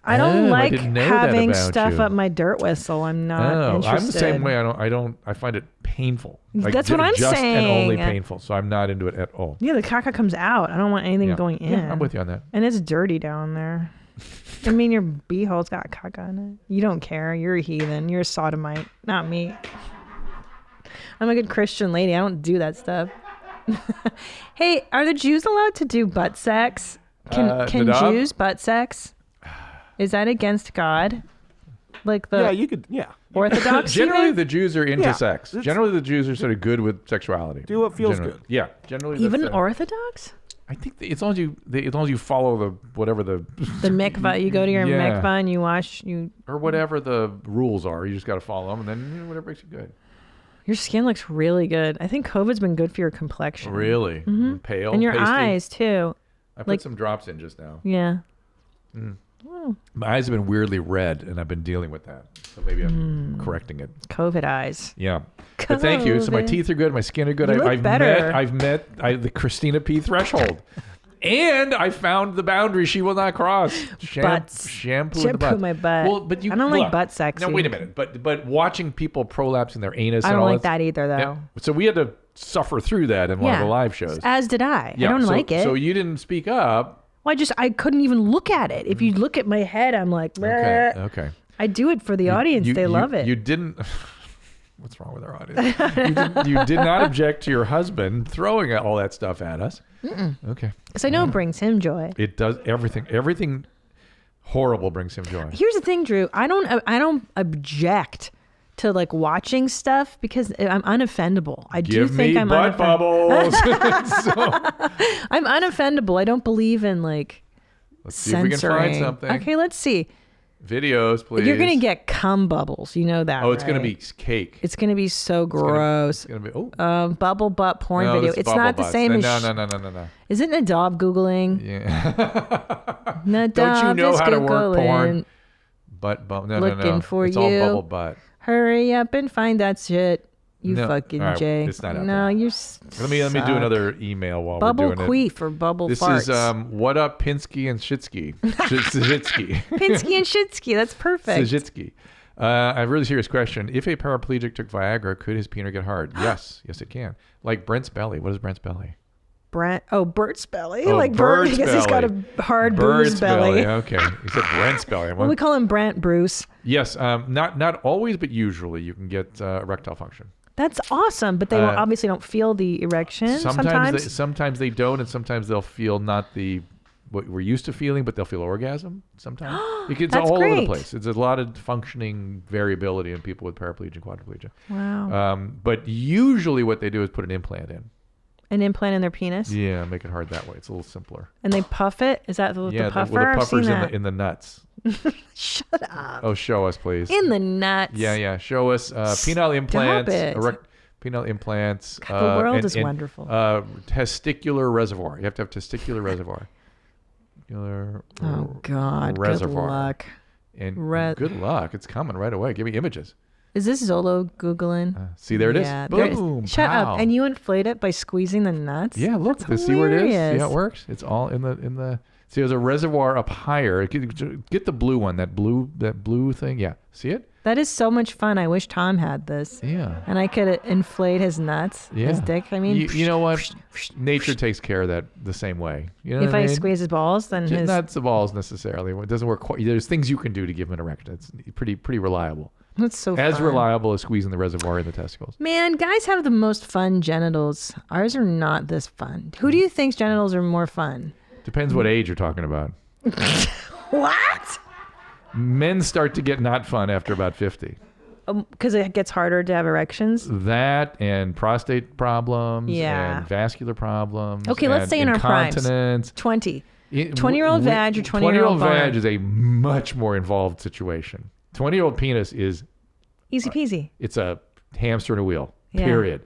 I don't like having stuff up my dirt whistle. I'm not interested. I'm the same way. I find it painful. That's what I'm just saying. And only painful. So I'm not into it at all. Yeah, the caca comes out. I don't want anything going in. Yeah, I'm with you on that. And it's dirty down there. I mean, your beehole's got caca in it. You don't care. You're a heathen. You're a sodomite. Not me. I'm a good Christian lady. I don't do that stuff. Hey, are the Jews allowed to do butt sex? Can Jews butt sex? Is that against God? Like the you could Orthodox? Generally, the Jews are into Yeah. sex. Generally, the Jews are sort of good with sexuality. Do what feels Generally. good. Yeah, generally. Even that's, Orthodox? I think as long as you follow the mikvah, you go to your Yeah. mikvah and you wash or whatever the rules are, you just got to follow them, and then whatever makes you good. Your skin looks really good. I think COVID's been good for your complexion. Really? Mm-hmm. Pale. And your pasty. eyes too. I put some drops in just now. Yeah. My eyes have been weirdly red, and I've been dealing with that. So maybe I'm correcting it. COVID eyes. Yeah. But thank you. So my teeth are good. My skin are good. You look better. I've met the Christina P threshold. And I found the boundary she will not cross. Shampoo my butt. Well, but I don't like butt sex. Now wait a minute. But watching people prolapsing their anus. I don't like that that either, though. Yeah. So we had to suffer through that in one of the live shows. As did I. Yeah, I don't like it. So you didn't speak up. Well, I couldn't even look at it. If you look at my head, I'm like, bleh. Okay. I do it for the audience. They love it. You didn't. What's wrong with our audience? you did not object to your husband throwing all that stuff at us. Okay. Because I know it brings him joy. It does everything. Everything horrible brings him joy. Here's the thing, Drew. I don't object to like watching stuff because I'm unoffendable. I do think I'm butt bubbles. I'm unoffendable. I don't believe in like Let's see censoring. if we can find something. Okay, let's see. Videos, please. You're gonna get cum bubbles. You know that. Oh, it's right? gonna be cake. It's gonna be so gross. It's gonna be bubble butt porn no, video. It's not the same as. No. Isn't Nadav Googling? Yeah. Nadav Don't you know is how to work Googling. porn? Butt bubble. No. Looking for it's you. all bubble butt. Hurry up and find that shit. You No. fucking All right, Jay. it's not out no, there. you're. Let me do another email while Bubble we're doing queef or bubble This farts. is what up Pinsky and Shitsky. Shitsky. Pinsky and Shitsky. That's perfect. Shitsky. A really serious question. If a paraplegic took Viagra, could his penis get hard? Yes, it can. Like Brent's belly. What is Brent's belly? Bert's belly. Oh, like Bert. I Bert's guess he's got belly. a hard Bert's bruise belly. Okay. He said Brent's belly. Well, we call him Brent Bruce. Yes. Not always, but usually you can get erectile function. That's awesome, but they obviously don't feel the erection sometimes. Sometimes they don't, and sometimes they'll feel not what we're used to feeling, but they'll feel orgasm sometimes. It's all over the place. It's a lot of functioning variability in people with paraplegia and quadriplegia. Wow. But usually what they do is put an implant in. An implant in their penis? Yeah, make it hard that way. It's a little simpler. And they puff it? Is that the puffer? The I've puffer's seen that. in the nuts. Shut up. Oh, show us, please. In the nuts. Yeah. Show us penile implants. Penile implants. God, the world is wonderful. Testicular reservoir. You have to have testicular reservoir. Oh, God. Reservoir. Good luck. And good luck. It's coming right away. Give me images. Is this Zolo Googling? See, there it is. Yeah, Boom. Shut pow. up. And you inflate it by squeezing the nuts? Yeah, look. That's See where it is? hilarious. See how it works? It's all in the. See, there's a reservoir up higher. Get the blue one. That blue thing. Yeah. See it? That is so much fun. I wish Tom had this. Yeah. And I could inflate his nuts, his dick. I mean, you know what? Nature takes care of that the same way. You know if what I mean? squeeze his balls, then his... Not the balls necessarily. It doesn't work quite. There's things you can do to give him an erection. It's pretty reliable. That's so As fun. reliable as squeezing the reservoir in the testicles. Man, guys have the most fun genitals. Ours are not this fun. Who do you think's genitals are more fun? Depends what age you're talking about. What? Men start to get not fun after about 50. Because it gets harder to have erections? That and prostate problems Yeah. and vascular problems. Okay, let's say in our primes. Incontinence. 20. 20-year-old vag or 20-year-old vag is a much more involved situation. 20-year-old penis is... Easy peasy. It's a hamster in a wheel, Yeah. period.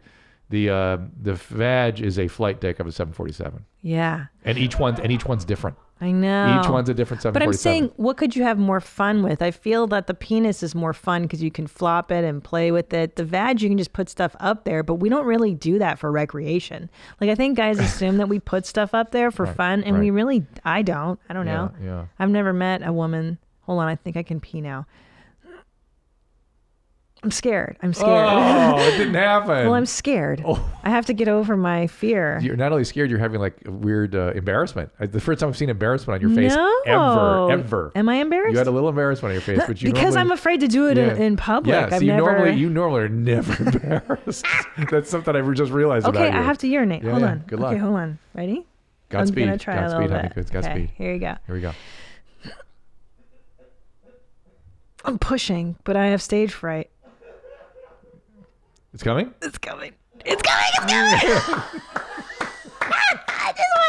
The vag is a flight deck of a 747. Yeah. And each one's different. I know. Each one's a different 747. But I'm saying, what could you have more fun with? I feel that the penis is more fun because you can flop it and play with it. The vag, you can just put stuff up there, but we don't really do that for recreation. Like, I think guys assume that we put stuff up there for fun, and we really, I don't know. Yeah. I've never met a woman. Hold on, I think I can pee now. I'm scared. Oh, it didn't happen. Well, I'm scared. I have to get over my fear. You're not only scared, you're having like a weird embarrassment. The first time I've seen embarrassment on your face ever. Am I embarrassed? You had a little embarrassment on your face, but because I'm afraid to do it in public. Yes, you normally are never embarrassed. That's something I just realized about you. Okay, I have to urinate. Hold on. Good luck. Okay, hold on. Ready? Godspeed. I'm gonna try a little bit. Godspeed. Okay, here you go. Here we go. I'm pushing, but I have stage fright. It's coming? It's coming. I just want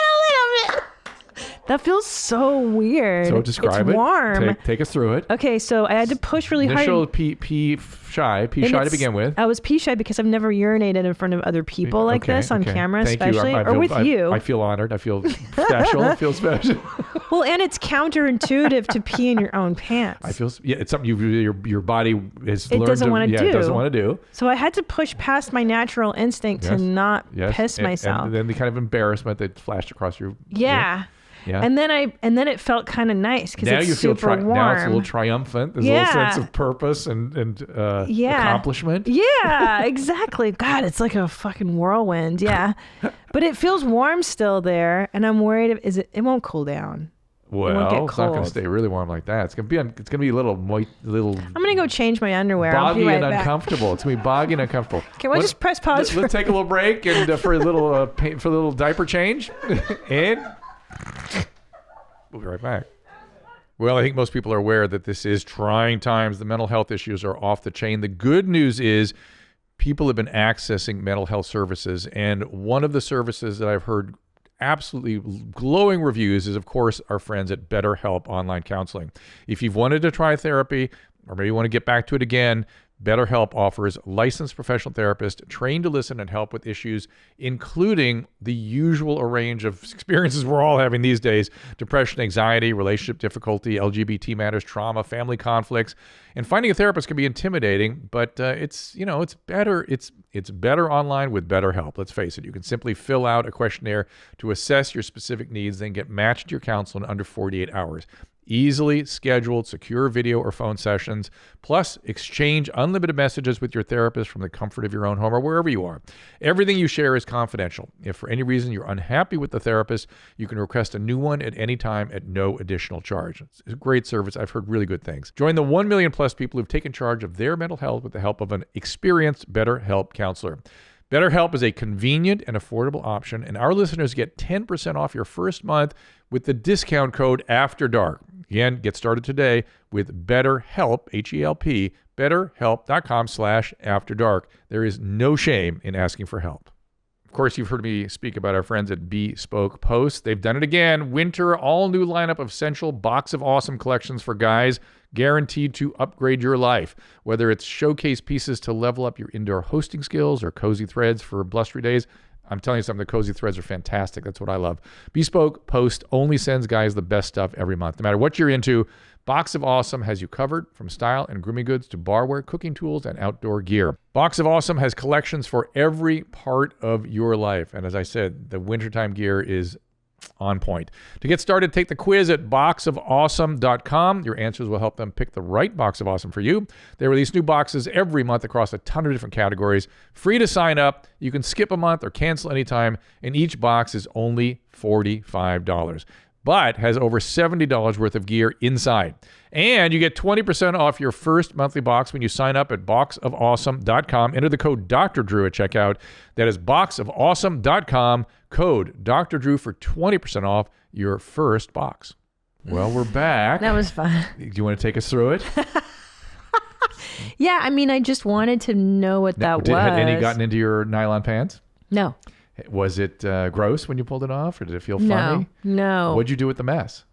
a little bit. That feels so weird. So describe it. It's warm. Take us through it. Okay, so I had to push really hard. Initial pee shy to begin with. I was pee shy because I've never urinated in front of other people like this on camera, especially, or with you. I feel honored. I feel special. I feel special. Well, and it's counterintuitive to pee in your own pants. It's something your body has learned. It doesn't want to do. It doesn't want to do. So I had to push past my natural instinct to not piss myself. And then the kind of embarrassment that flashed across your. Yeah. And then it felt kind of nice because it's super warm. Now it's a little triumphant. There's a little sense of purpose and accomplishment. Yeah, exactly. God, it's like a fucking whirlwind. Yeah, but it feels warm still there, and I'm worried. It won't cool down. Well, it's not going to stay really warm like that. It's going to be a little moist, I'm going to go change my underwear. Boggy I'll be right and back. uncomfortable. It's going to be boggy and uncomfortable. Can we just press pause? Let's take a little break and for a little diaper change, and we'll be right back. Well, I think most people are aware that this is trying times. The mental health issues are off the chain. The good news is people have been accessing mental health services, and one of the services that I've heard absolutely glowing reviews is, of course, our friends at BetterHelp Online Counseling. If you've wanted to try therapy, or maybe you want to get back to it again, BetterHelp offers licensed professional therapists trained to listen and help with issues, including the usual range of experiences we're all having these days: depression, anxiety, relationship difficulty, LGBT matters, trauma, family conflicts. And finding a therapist can be intimidating, but it's better. It's better online with BetterHelp. Let's face it. You can simply fill out a questionnaire to assess your specific needs, then get matched to your counselor in under 48 hours. Easily scheduled, secure video or phone sessions, plus exchange unlimited messages with your therapist from the comfort of your own home or wherever you are. Everything you share is confidential. If for any reason you're unhappy with the therapist, you can request a new one at any time at no additional charge. It's a great service. I've heard really good things. Join the 1 million plus people who've taken charge of their mental health with the help of an experienced BetterHelp counselor. BetterHelp is a convenient and affordable option, and our listeners get 10% off your first month with the discount code AFTERDARK. Again, get started today with BetterHelp, H-E-L-P, betterhelp.com/afterdark. There is no shame in asking for help. Of course, you've heard me speak about our friends at Bespoke Post. They've done it again. Winter, all new lineup of essential box of awesome collections for guys, guaranteed to upgrade your life. Whether it's showcase pieces to level up your indoor hosting skills or cozy threads for blustery days, I'm telling you something, the cozy threads are fantastic. That's what I love. Bespoke Post only sends guys the best stuff every month. No matter what you're into, Box of Awesome has you covered, from style and grooming goods to barware, cooking tools, and outdoor gear. Box of Awesome has collections for every part of your life. And as I said, the wintertime gear is on point. To get started, take the quiz at boxofawesome.com. Your answers will help them pick the right box of awesome for you. They release new boxes every month across a ton of different categories. Free to sign up. You can skip a month or cancel anytime, and each box is only $45. But has over $70 worth of gear inside. And you get 20% off your first monthly box when you sign up at boxofawesome.com. Enter the code Dr. Drew at checkout. That is boxofawesome.com, code Dr. Drew for 20% off your first box. Well, we're back. That was fun. Do you want to take us through it? Yeah, I mean, I just wanted to know what that was. Had any gotten into your nylon pants? No. Was it gross when you pulled it off, or did it feel funny? No. What'd you do with the mess?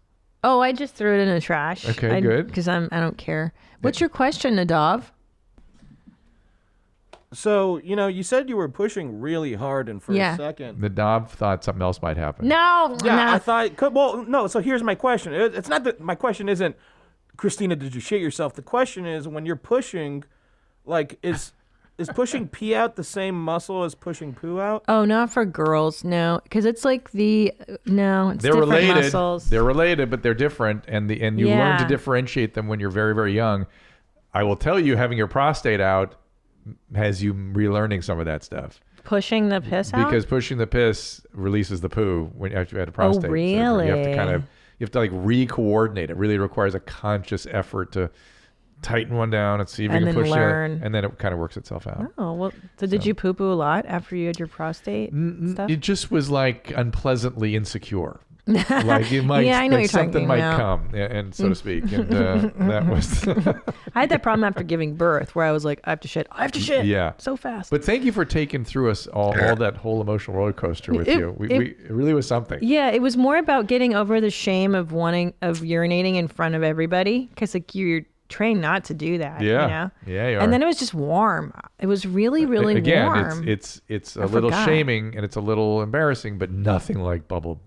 Oh, I just threw it in the trash. Okay, good. Because I don't care. What's your question, Nadav? So, you said you were pushing really hard, and for a second. The Dob thought something else might happen. No. Yeah, I thought, no, so here's my question. It's not that, my question isn't, Christina, did you shit yourself? The question is, when you're pushing, like, is pushing pee out the same muscle as pushing poo out? Oh, not for girls, no. Because it's like it's they're different related. muscles. They're related, but they're different, and you learn to differentiate them when you're very, very young. I will tell you, having your prostate out has you relearning some of that stuff. Pushing the piss out? Because pushing the piss releases the poo after you had a prostate. Oh, really? So you have to like re-coordinate. It really requires a conscious effort to tighten one down and see if you can push it, and then it kind of works itself out. Oh, well, so did you poo-poo a lot after you had your prostate stuff? It just was like unpleasantly insecure. Like it might, I know you're something talking might about. come, and so to speak, and that was. I had that problem after giving birth, where I was like, I have to shit, yeah, so fast. But thank you for taking through us all that whole emotional roller coaster with you. It really was something. Yeah, it was more about getting over the shame of urinating in front of everybody, because like you're trained not to do that. Yeah, yeah, you are. And then it was just warm. It was really, really warm. Again, it's a little shaming and it's a little embarrassing, but nothing like bubble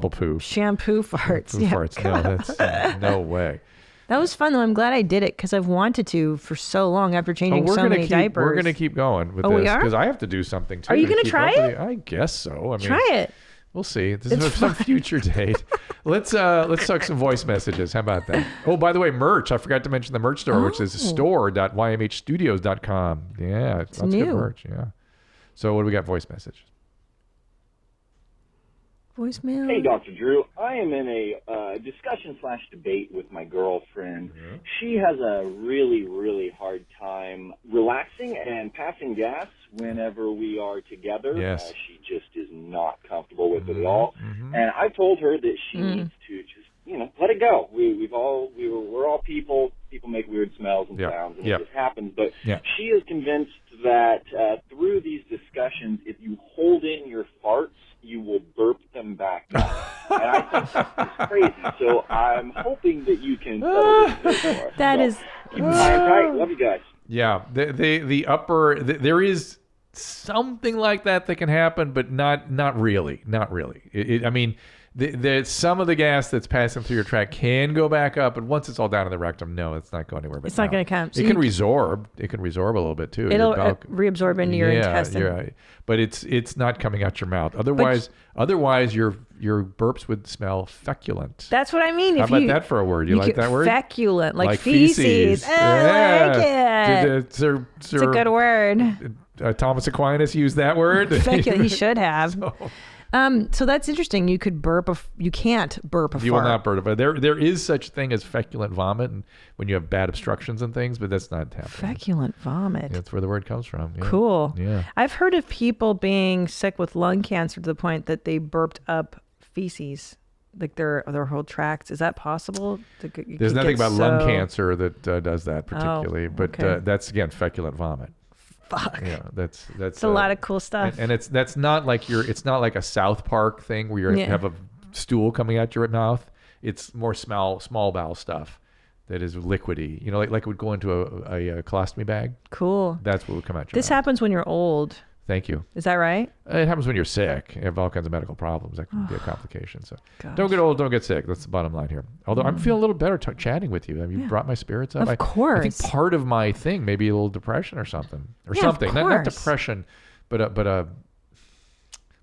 poo. Shampoo farts. Farts. No, that's no way. That was fun though. I'm glad I did it because I've wanted to for so long after changing so many diapers. We're gonna keep going with this because I have to do something too. Are you gonna try it? I guess so. I mean, try it. We'll see. This is some future date. Let's talk some voice messages. How about that? Oh, by the way, merch. I forgot to mention the merch store, which is store.ymhstudios.com. Yeah, it's lots of good merch. Yeah. So what do we got? Voice message. Voicemail. Hey, Dr. Drew. I am in a discussion/debate with my girlfriend. Mm-hmm. She has a really, really hard time relaxing and passing gas whenever we are together. Yes. She just is not comfortable with it at all. Mm-hmm. And I told her that she needs to just, let it go. We're all people. People make weird smells and sounds, and it just happens. But she is convinced that through these discussions, if you hold in your farts, you will burp them back out. And I think that's crazy. So I'm hoping that you can settle this for us. That is... Keep an eye tight. Love you guys. Yeah. There is something like that can happen, but not really. Not really. I mean... some of the gas that's passing through your tract can go back up, but once it's all down in the rectum, no, it's not going anywhere. It's not going to come. So it can resorb. It can resorb a little bit too. It'll reabsorb into your intestine. Yeah, but it's not coming out your mouth. Otherwise, your burps would smell feculent. That's what I mean. How about that for a word? You like that word? Feculent, like feces. I like it. It's a good word. Thomas Aquinas used that word. Feculent. He should have. So that's interesting. You could burp. You can't burp a fart. You will not burp a fart. There is such a thing as feculent vomit, and when you have bad obstructions and things, but that's not happening. Feculent vomit. That's where the word comes from. Yeah. Cool. Yeah. I've heard of people being sick with lung cancer to the point that they burped up feces, like their whole tracts. Is that possible? There's nothing about lung cancer that does that particularly, but that's again feculent vomit. Fuck. Yeah, that's a lot of cool stuff. And it's not like a South Park thing where you have a stool coming out your mouth. It's more small bowel stuff that is liquidy. Like it would go into a colostomy bag. Cool. That's what would come out your mouth. This happens when you're old. Thank you. Is that right? It happens when you're sick. You have all kinds of medical problems. That can be a complication. So don't get old, don't get sick. That's the bottom line here. Although I'm feeling a little better chatting with you. You brought my spirits up. Of course. I think part of my thing may be a little depression or something. Something. Not depression, but a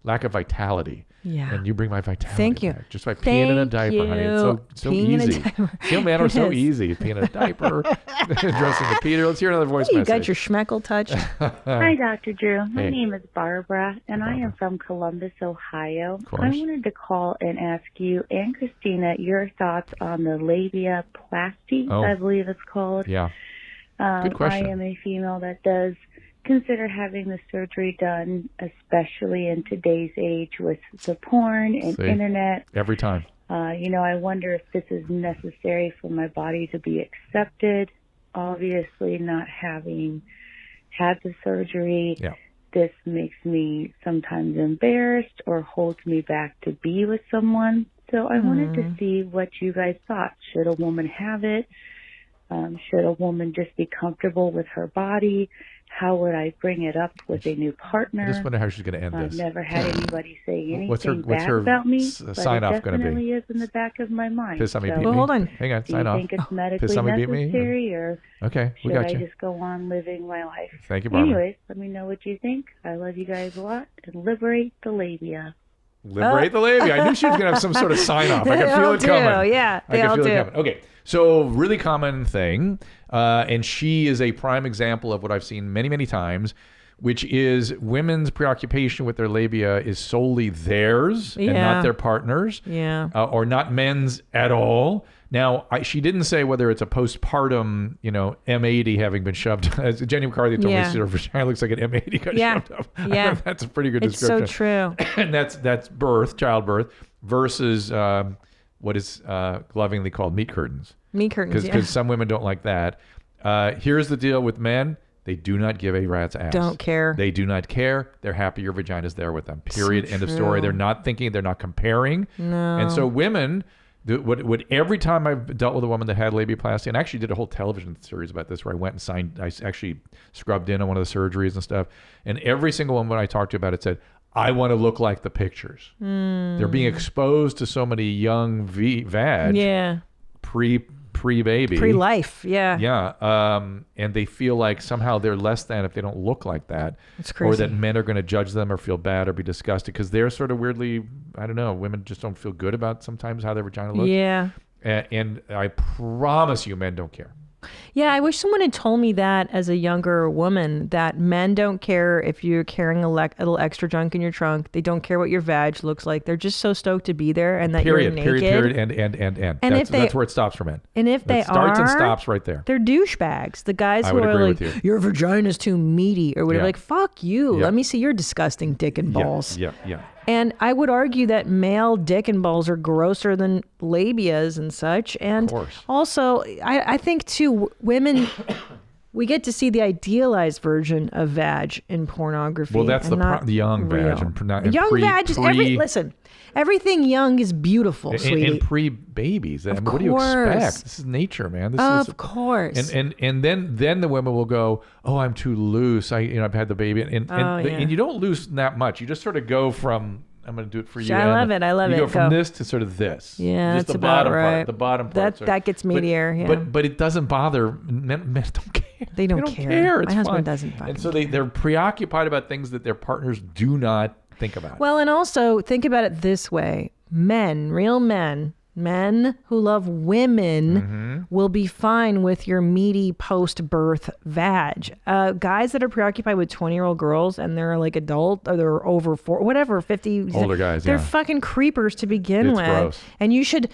lack of vitality. Yeah. And you bring my vitality Thank you. back just by peeing in a diaper, honey. It's so easy. Steel man are so easy. Peeing in a diaper, dressing the Peter. Let's hear another voice message. You got your schmeckle touch. Hi, Dr. Drew. My name is Barbara, and I am from Columbus, Ohio. I wanted to call and ask you and Christina your thoughts on the labiaplasty, I believe it's called. Yeah. Good question. I am a female that does consider having the surgery done, especially in today's age with the porn and internet. Every time. I wonder if this is necessary for my body to be accepted. Obviously, not having had the surgery, this makes me sometimes embarrassed or holds me back to be with someone. So I wanted to see what you guys thought. Should a woman have it? Should a woman just be comfortable with her body? how would I bring it up with a new partner? I just wonder how she's going to end this. I've never had anybody say anything what's bad her about me, sign but off it going to be? definitely is in the back of my mind. Piss somebody so, beat me? Hold on. Hang on, sign do you off. think it's medically Piss somebody beat me? necessary, or okay, we should got I you. just go on living my life? Thank you, Barbara. Anyways, let me know what you think. I love you guys a lot, and liberate the labia. Liberate the labia. I knew she was going to have some sort of sign off. I could feel it coming. Yeah, I could feel it coming. Okay, so really common thing, and she is a prime example of what I've seen many, many times, which is women's preoccupation with their labia is solely theirs and not their partner's, or not men's at all. Now, she didn't say whether it's a postpartum, M80 having been shoved. As Jenny McCarthy told me, her vagina looks like an M80 got shoved up. Yeah, that's a pretty good description. It's so true. And that's childbirth, versus what is lovingly called meat curtains. Meat curtains, Because some women don't like that. Here's the deal with men. They do not give a rat's ass. Don't care. They do not care. They're happy your vagina's there with them. Period. So End of story. They're not thinking. They're not comparing. No. And so women, what every time I've dealt with a woman that had labiaplasty, and I actually did a whole television series about this where I went and signed, I actually scrubbed in on one of the surgeries and stuff. And every single woman I talked to about it said, I want to look like the pictures. They're being exposed to so many young vag. Yeah. Pre-baby. Pre-life, yeah. Yeah. And they feel like somehow they're less than if they don't look like that. It's crazy. Or that men are going to judge them or feel bad or be disgusted because they're sort of weirdly, I don't know, women just don't feel good about sometimes how their vagina looks. Yeah. And I promise you men don't care. Yeah, I wish someone had told me that as a younger woman, that men don't care if you're carrying a little extra junk in your trunk. They don't care what your vag looks like. They're just so stoked to be there and that you're naked. Period. And that's where it stops for men. And if they starts and stops right there. They're douchebags. The guys who are like, your vagina's too meaty or whatever. Like, fuck you. Let me see your disgusting dick and balls. Yeah. And I would argue that male dick and balls are grosser than labias and such. And also, I think too, women, we get to see the idealized version of vag in pornography. Well, that's the young vag. And young vag is listen. Everything young is beautiful, sweetie. And pre-babies. I mean, what do you expect? This is nature, man. Of course. And then the women will go, oh, I'm too loose. I've had the baby. And you don't loosen that much. You just sort of go from, I'm going to do it for you. I love it. You go from this to sort of this. Yeah, just that's the about bottom right. part. The bottom part. That gets meatier. Yeah. But it doesn't bother men. Don't care. They don't care. It's My husband fine. doesn't fucking And so they're preoccupied about things that their partners do not think about. Well, and also think about it this way. Real men who love women will be fine with your meaty post-birth vag. Guys that are preoccupied with 20-year-old girls and they're like adult or they're over 50. Older guys, they're fucking creepers to begin with. Gross. And you should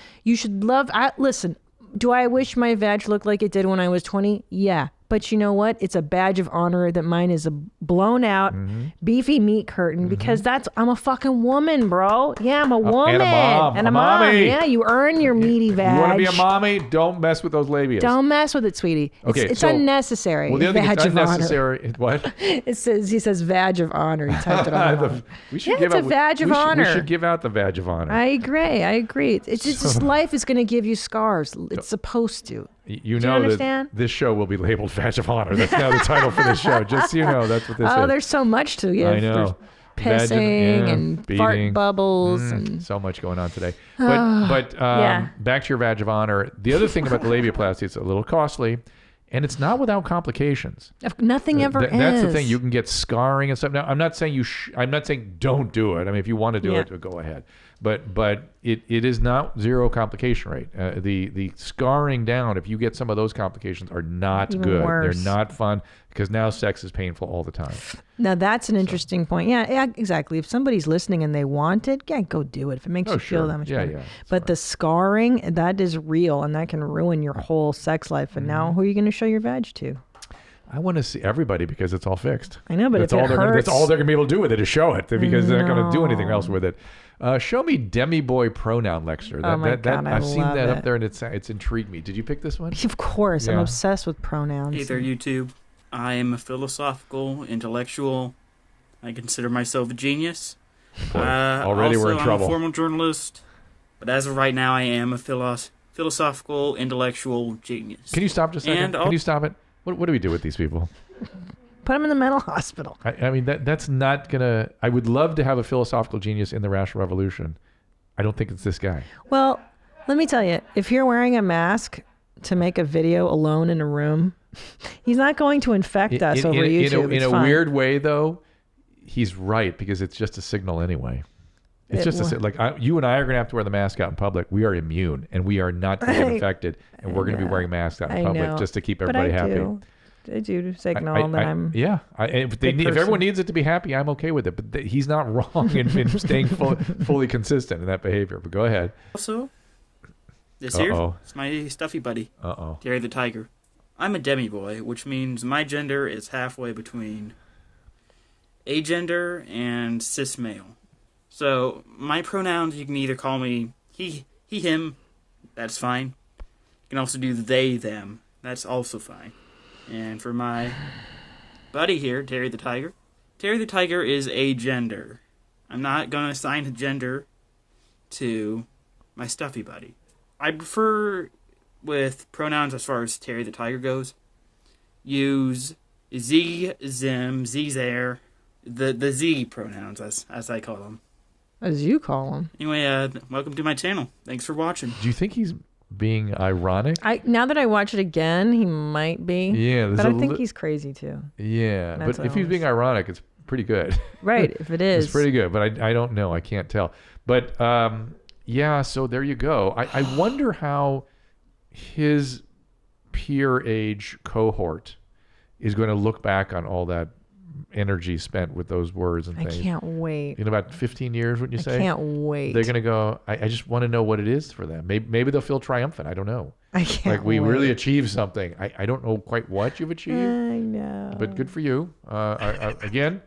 love, listen, do I wish my vag looked like it did when I was 20? Yeah. But you know what? It's a badge of honor that mine is a blown out, beefy meat curtain because I'm a fucking woman, bro. Yeah, I'm a woman. And a mom. Mommy. Yeah, you earn your meaty vag. You want to be a mommy? Don't mess with those labias. Don't mess with it, sweetie. It's unnecessary. Well, the other thing is unnecessary. What? He says vag of honor. He typed it on. It's a vag of honor. We should give out the vag of honor. I agree. It's just this life is going to give you scars. It's supposed to. You know that this show will be labeled Vag of Honor. That's now the title for this show. Just so you know, that's what this is. Oh, there's so much to it. I know. There's pissing and beating, fart bubbles. And so much going on today. But back to your Vag of Honor. The other thing about the labiaplasty, it's a little costly. And it's not without complications. Nothing ever is. That's the thing. You can get scarring and stuff. Now, I'm not saying I'm not saying don't do it. I mean, if you want to do it, go ahead. But it is not zero complication rate. The scarring down, if you get some of those complications, are not even good. Worse. They're not fun because now sex is painful all the time. Now that's an interesting point. Yeah, exactly. If somebody's listening and they want it, go do it. If it makes you feel that much better. Yeah, but the scarring, that is real, and that can ruin your whole sex life. And now, who are you going to show your vag to? I want to see everybody because it's all fixed. I know, but that's if all it hurts, that's all they're going to be able to do with it is show it because they're not going to do anything else with it. Show me Demi Boy pronoun lecture. God, I've seen that it. up there and it's intrigued me. Did you pick this one? Of course, I'm obsessed with pronouns. Hey there, YouTube. I am a philosophical, intellectual. I consider myself a genius. Already we're in trouble. I'm a formal journalist, but as of right now, I am a philosophical, intellectual genius. Can you stop just a second? Can you stop it? What do we do with these people? Put him in the mental hospital. I mean, that's not gonna. I would love to have a philosophical genius in the Rational Revolution. I don't think it's this guy. Well, let me tell you, if you're wearing a mask to make a video alone in a room, he's not going to infect us over YouTube. In a weird way, though, he's right, because it's just a signal anyway. It's you and I are going to have to wear the mask out in public. We are immune, and we are not going to get infected, and we're going to be wearing masks out in public just to keep everybody happy. I do signal that I'm. Yeah, if everyone needs it to be happy, I'm okay with it. But he's not wrong in staying fully consistent in that behavior. But go ahead. Also, this here is my stuffy buddy, Terry the Tiger. I'm a demi-boy, which means my gender is halfway between agender and cis male. So my pronouns, you can either call me he, him. That's fine. You can also do they, them. That's also fine. And for my buddy here, Terry the Tiger is agender. I'm not going to assign a gender to my stuffy buddy. I prefer, with pronouns as far as Terry the Tiger goes, use Z, zim, Z, there, the Z pronouns, as I call them. As you call them. Anyway, welcome to my channel. Thanks for watching. Do you think he's being ironic? Now that I watch it again, he might be. Yeah. But I think he's crazy too. Yeah. But if he's being ironic, it's pretty good. Right. If it is. It's pretty good. But I don't know. I can't tell. But yeah, so there you go. I wonder how his peer age cohort is going to look back on all that energy spent with those words and things. I can't wait. In about 15 years, wouldn't you say? I can't wait. They're going to go, I just want to know what it is for them. Maybe they'll feel triumphant. I don't know. I can't we really achieved something. I don't know quite what you've achieved. I know. But good for you. Again,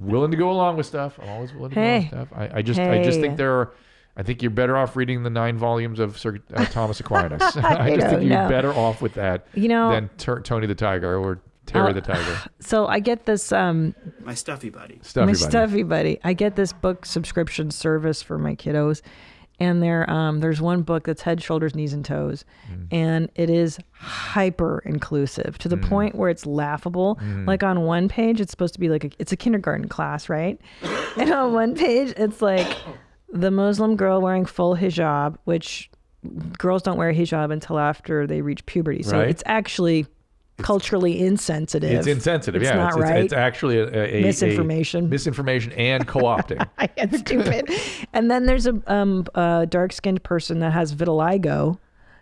willing to go along with stuff. I'm always willing to go along with stuff. I just think I think you're better off reading the 9 volumes of Sir Thomas Aquinas. I just think you're better off with that than Tony the Tiger or Terry the Tiger. So I get this. My stuffy buddy. Stuffy buddy. I get this book subscription service for my kiddos, and there's one book that's Head, Shoulders, Knees, and Toes, and it is hyper inclusive to the point where it's laughable. Like on one page, it's supposed to be like it's a kindergarten class, right? And on one page, it's like the Muslim girl wearing full hijab, which girls don't wear hijab until after they reach puberty. So it's actually culturally insensitive. It's insensitive. It's not right. It's actually a misinformation and co-opting. It's stupid. And then there's a dark-skinned person that has vitiligo.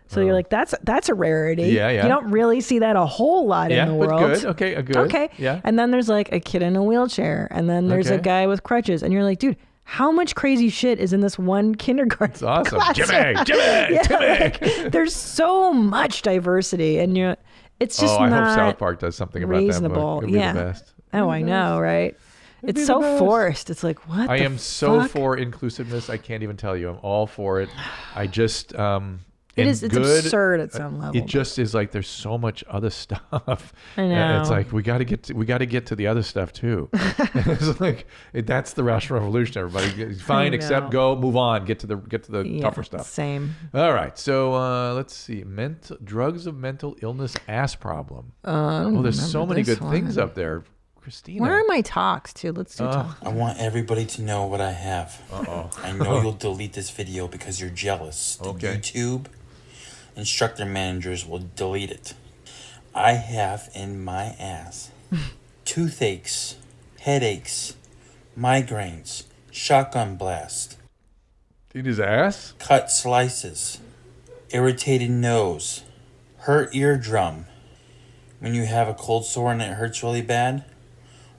So you're like, that's a rarity. Yeah. You don't really see that a whole lot in the world. But good. Okay, good. Okay. Yeah. And then there's like a kid in a wheelchair, and then there's a guy with crutches, and you're like, dude, how much crazy shit is in this one kindergarten It's awesome. class? Jimmy! Like, there's so much diversity, and it's just I not hope South Park does something about reasonable. that book. It'll be the best. Oh, I know, right? It's so forced. It's like, what I the am so fuck? for inclusiveness. I can't even tell you. I'm all for it. I just it's absurd at some level. It just is like there's so much other stuff. I know. And it's like we got to get to the other stuff too. It's like that's the Rational Revolution. Everybody, fine, accept, go, move on, get to the tougher stuff. Same. All right, so let's see. Drugs of mental illness ass problem. There's so many good things up there. Christina. Where are my talks too? Let's do talks. I want everybody to know what I have. I know you'll delete this video because you're jealous. The YouTube instructor managers will delete it. I have in my ass toothaches, headaches, migraines, shotgun blast. In his ass? Cut slices, irritated nose, hurt eardrum. When you have a cold sore and it hurts really bad,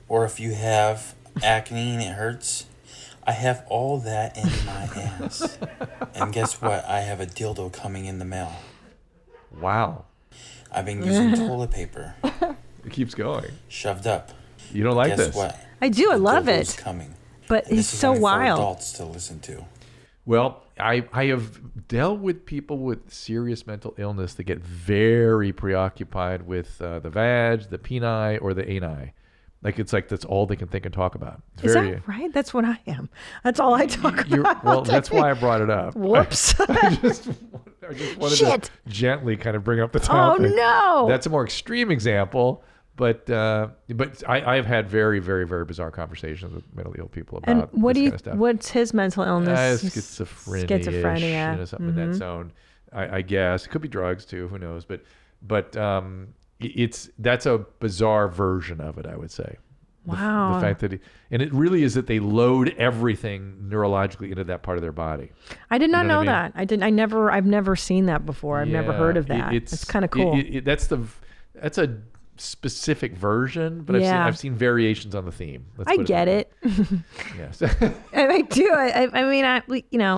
or if you have acne and it hurts, I have all that in my ass. And guess what? I have a dildo coming in the mail. Wow. I've been using toilet paper. It keeps going. Shoved up. You don't like this? Guess what? I do. I love Dildo's it. coming. But And he's this is so only for wild. adults to listen to. Well, I have dealt with people with serious mental illness that get very preoccupied with the vag, the peni, or the ani. That's all they can think and talk about. Is that right? That's what I am. That's all I talk about. Well, that's why I brought it up. Whoops. I just wanted to gently kind of bring up the topic. Oh, no. That's a more extreme example, But I've had very, very, very bizarre conversations with mentally ill people about and this kind of stuff. What's his mental illness? Schizophrenia. Something in that zone. I guess it could be drugs too. Who knows? But that's a bizarre version of it, I would say. Wow. The fact that and it really is that they load everything neurologically into that part of their body. I did not know that. I've never seen that before. I've never heard of that. It's kind of cool. That's a specific version, but I've seen variations on the theme. I get it. Yes. I do. I mean,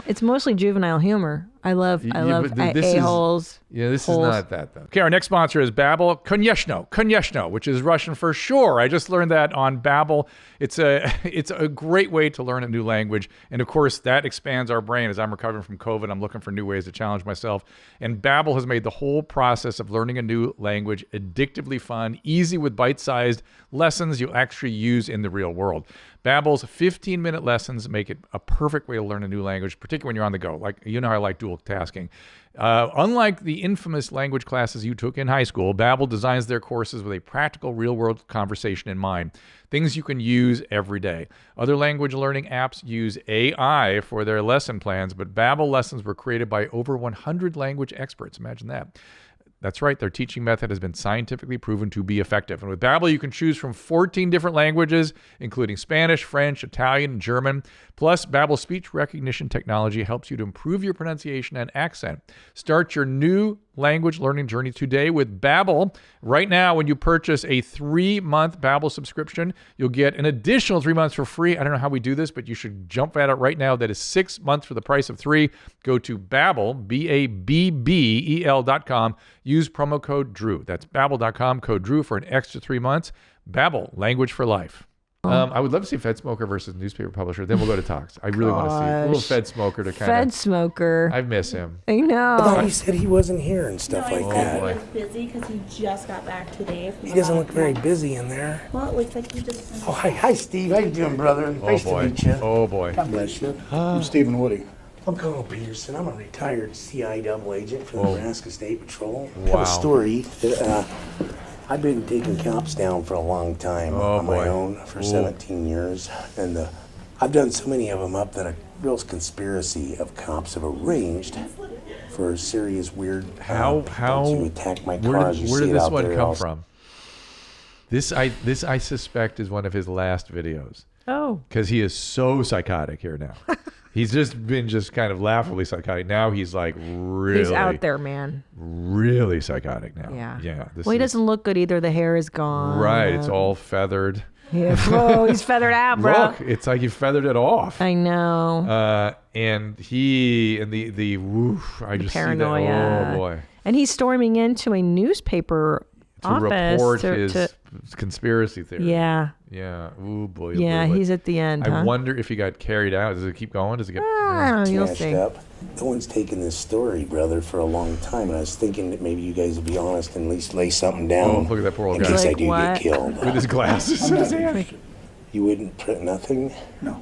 it's mostly juvenile humor. I love a-holes. This is not that, though. Okay, our next sponsor is Babbel. Konechno, which is Russian for sure. I just learned that on Babbel. It's a great way to learn a new language. And, of course, that expands our brain. As I'm recovering from COVID, I'm looking for new ways to challenge myself. And Babbel has made the whole process of learning a new language addictively fun, easy with bite-sized lessons you'll actually use in the real world. Babbel's 15-minute lessons make it a perfect way to learn a new language, particularly when you're on the go. Like, you know how I like dual tasking. Unlike the infamous language classes you took in high school, Babbel designs their courses with a practical, real-world conversation in mind. Things you can use every day. Other language learning apps use AI for their lesson plans, but Babbel lessons were created by over 100 language experts. Imagine that. That's right. Their teaching method has been scientifically proven to be effective. And with Babbel, you can choose from 14 different languages, including Spanish, French, Italian, and German. Plus, Babbel's speech recognition technology helps you to improve your pronunciation and accent. Start your new language learning journey today with Babbel. Right now, when you purchase a 3-month Babbel subscription, you'll get an additional 3 months for free. I don't know how we do this, but you should jump at it right now. That is 6 months for the price of 3. Go to Babbel, BABBEL.com. Use promo code Drew. That's Babbel.com, code Drew for an extra 3 months. Babbel, language for life. I would love to see Fed Smoker versus newspaper publisher. Then we'll go to talks. I really want to see a little Fed Smoker to kind of. Fed Smoker. I miss him. I know. I thought he said he wasn't here and stuff like that. He was busy because he just got back today. He doesn't look very busy in there. Well, it looks like he just. Oh, hi, Steve. How you doing, brother? Nice to meet you. Oh boy. God bless you. I'm Stephen Woody. I'm Colonel Peterson. I'm a retired CI double agent for the Nebraska State Patrol. I Wow. have a story that I've been taking cops down for a long time on my own for 17 years. And I've done so many of them up that a real conspiracy of cops have arranged for a serious weird to attack my cars. Where did this one come from? This I suspect is one of his last videos. Oh. Because he is so psychotic here now. He's been kind of laughably psychotic. Now he's like really. He's out there, man. Really psychotic now. Yeah. Yeah. Well, he doesn't look good either. The hair is gone. Right. It's all feathered. Yeah. Oh, he's feathered out, bro. Look, it's like he feathered it off. I know. And the woof. I just paranoia. See that. Oh boy. And he's storming into a newspaper office report his conspiracy theory. Yeah. Yeah. Ooh boy. Yeah, boy. he's at the end. I wonder if he got carried out. Does it keep going? Does it get? I don't know. You'll see. Up. No one's taken this story, brother, for a long time, and I was thinking that maybe you guys would be honest and at least lay something down. Oh, look at that poor old in guy. case I Like do what? get killed. With his glasses in his hand. You wouldn't print nothing? No.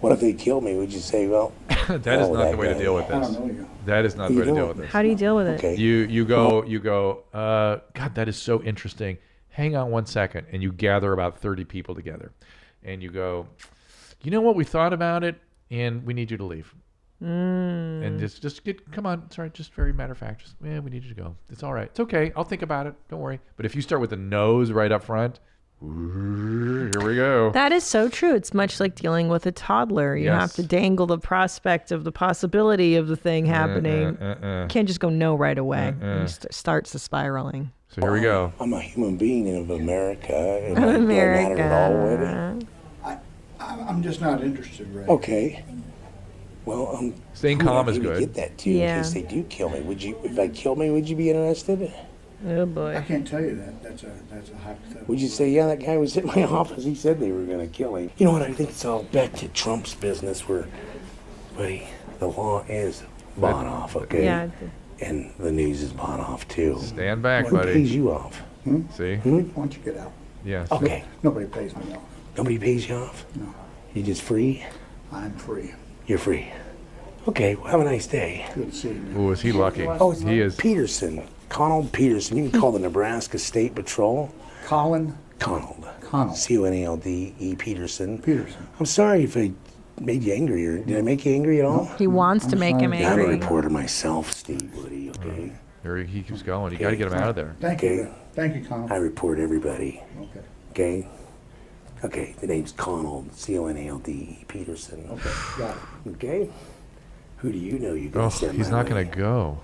What if they killed me? Would you say, well, That is not the way to deal with I this. don't know you. That is not the way to deal with this. How do you deal with it? okay. You go, God, that is so interesting. Hang on one second. And you gather about 30 people together. And you go, you know what? We thought about it, and we need you to leave. And come on. It's all right. Just very matter of fact. We need you to go. It's all right. It's okay. I'll think about it. Don't worry. But if you start with the nose right up front, here we go. That is so true. It's much like dealing with a toddler. You have to dangle the prospect of the possibility of the thing happening. You can't just go no right away. It starts the spiraling. So here we go. I'm a human being of America. And I don't matter at all, would it? I'm just not interested right Okay. Well, Staying calm is good. Get that too, Yeah. in case they do kill me. If I kill me, would you be interested? Oh boy. I can't tell you that. That's a hypothetical. Would you say, yeah, that guy was in my office. He said they were going to kill him. You know what? I think it's all back to Trump's business where, buddy, the law is bought off, okay? Yeah. And the news is bought off too. Stand back, Who buddy. pays you off? See? Why don't you get out? Yes. Okay. Nobody pays me off. Nobody pays you off? No. You just free? I'm free. You're free. Okay, well, have a nice day. Good seeing you. Ooh, is he lucky? Oh, it's He is. Peterson. Colonel Peterson. You can call the Nebraska State Patrol. Colin? Conald. Conald. C-O-N-A-L-D-E Peterson. I'm sorry if I made you angry. Or did I make you angry at all? He wants to make him I have a angry. reporter myself, Steve Woody, okay? Here he keeps going. You got to get him out of there. Thank you. Thank you, Conald. I report everybody. Okay. Okay? Okay, the name's Conald, C-O-N-A-L-D-E Peterson. Okay, got it. Okay? Who do you know you can send he's my not way? going to go.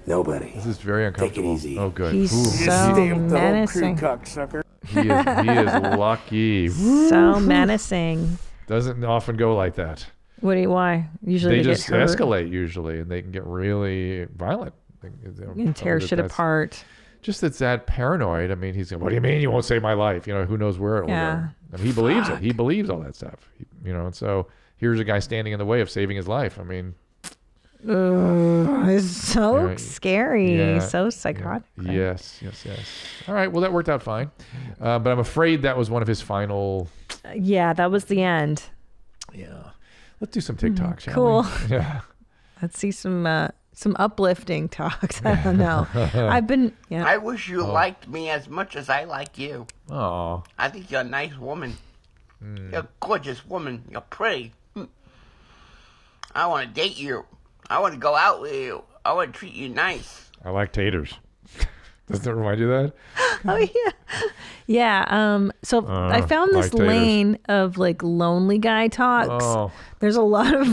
Nobody. This is very uncomfortable. Take it easy. Oh, good. He's Ooh. so menacing. Cocksucker. He is lucky. So menacing. Doesn't often go like that. Why? Usually They they just get hurt escalate usually, and they can get really violent. and tear shit apart. Just that paranoid. I mean, he's going, what do you mean you won't save my life? You know, who knows where it will go. I mean, he believes it. He believes all that stuff. And so here's a guy standing in the way of saving his life. I mean. It's so scary. Yeah, So psychotic. Yeah. Yes. All right. Well, that worked out fine. But I'm afraid that was one of his final. Yeah, that was the end. Yeah. Let's do some TikTok, shall Cool. we? Yeah. Let's see some uplifting talks. I don't know. I've been. Yeah. I wish you liked me as much as I like you. Oh. I think you're a nice woman. You're a gorgeous woman. You're pretty. I want to date you. I want to go out with you. I want to treat you nice. I like taters. Doesn't that remind you of that? Oh yeah. Yeah. So I found this like taters. lane of like lonely guy talks. Oh. There's a lot of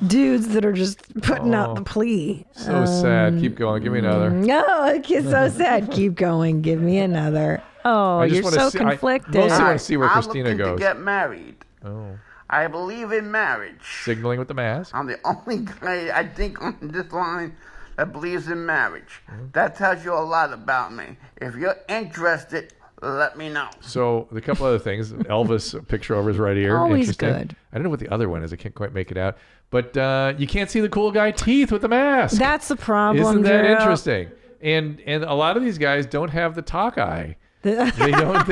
dudes that are just putting out the plea. So sad. Keep going. Give me another. No, it's so sad. Keep going. Give me another. Oh, I just you're wanna so see- conflicted. I mostly want to see where I'm Christina looking goes. to get married. Oh. I believe in marriage. Signaling with the mask. I'm the only guy I think on this line that believes in marriage. That tells you a lot about me. If you're interested, let me know. So the couple other things. Elvis picture over his right ear. Always Interesting. good. I don't know what the other one is. I can't quite make it out. But you can't see the cool guy teeth with the mask. That's the problem. Isn't that Drew. interesting? And a lot of these guys don't have the talk eye. They don't have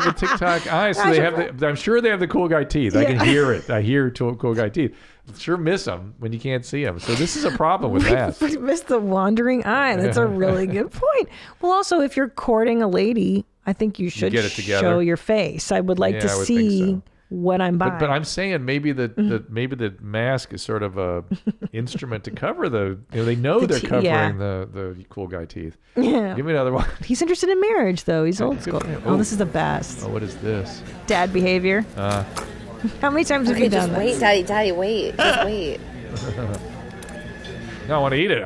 the TikTok eye. So they have I'm sure they have the cool guy teeth. I can hear it. I hear cool guy teeth. Sure miss them when you can't see them. So this is a problem with masks. We missed the wandering eye. That's a really good point. Well, also, if you're courting a lady, I think you should get it together. show your face. I would like to I would see think so. what I'm buying. But I'm saying maybe the mask is sort of a instrument to cover they know they're covering the cool guy teeth. Yeah. Give me another one. He's interested in marriage, though. He's old Good school. for him. Oh, this is the best. Oh, what is this? Dad behavior. How many times have you done just wait, that? Daddy, wait. Just wait. No, I want to eat it.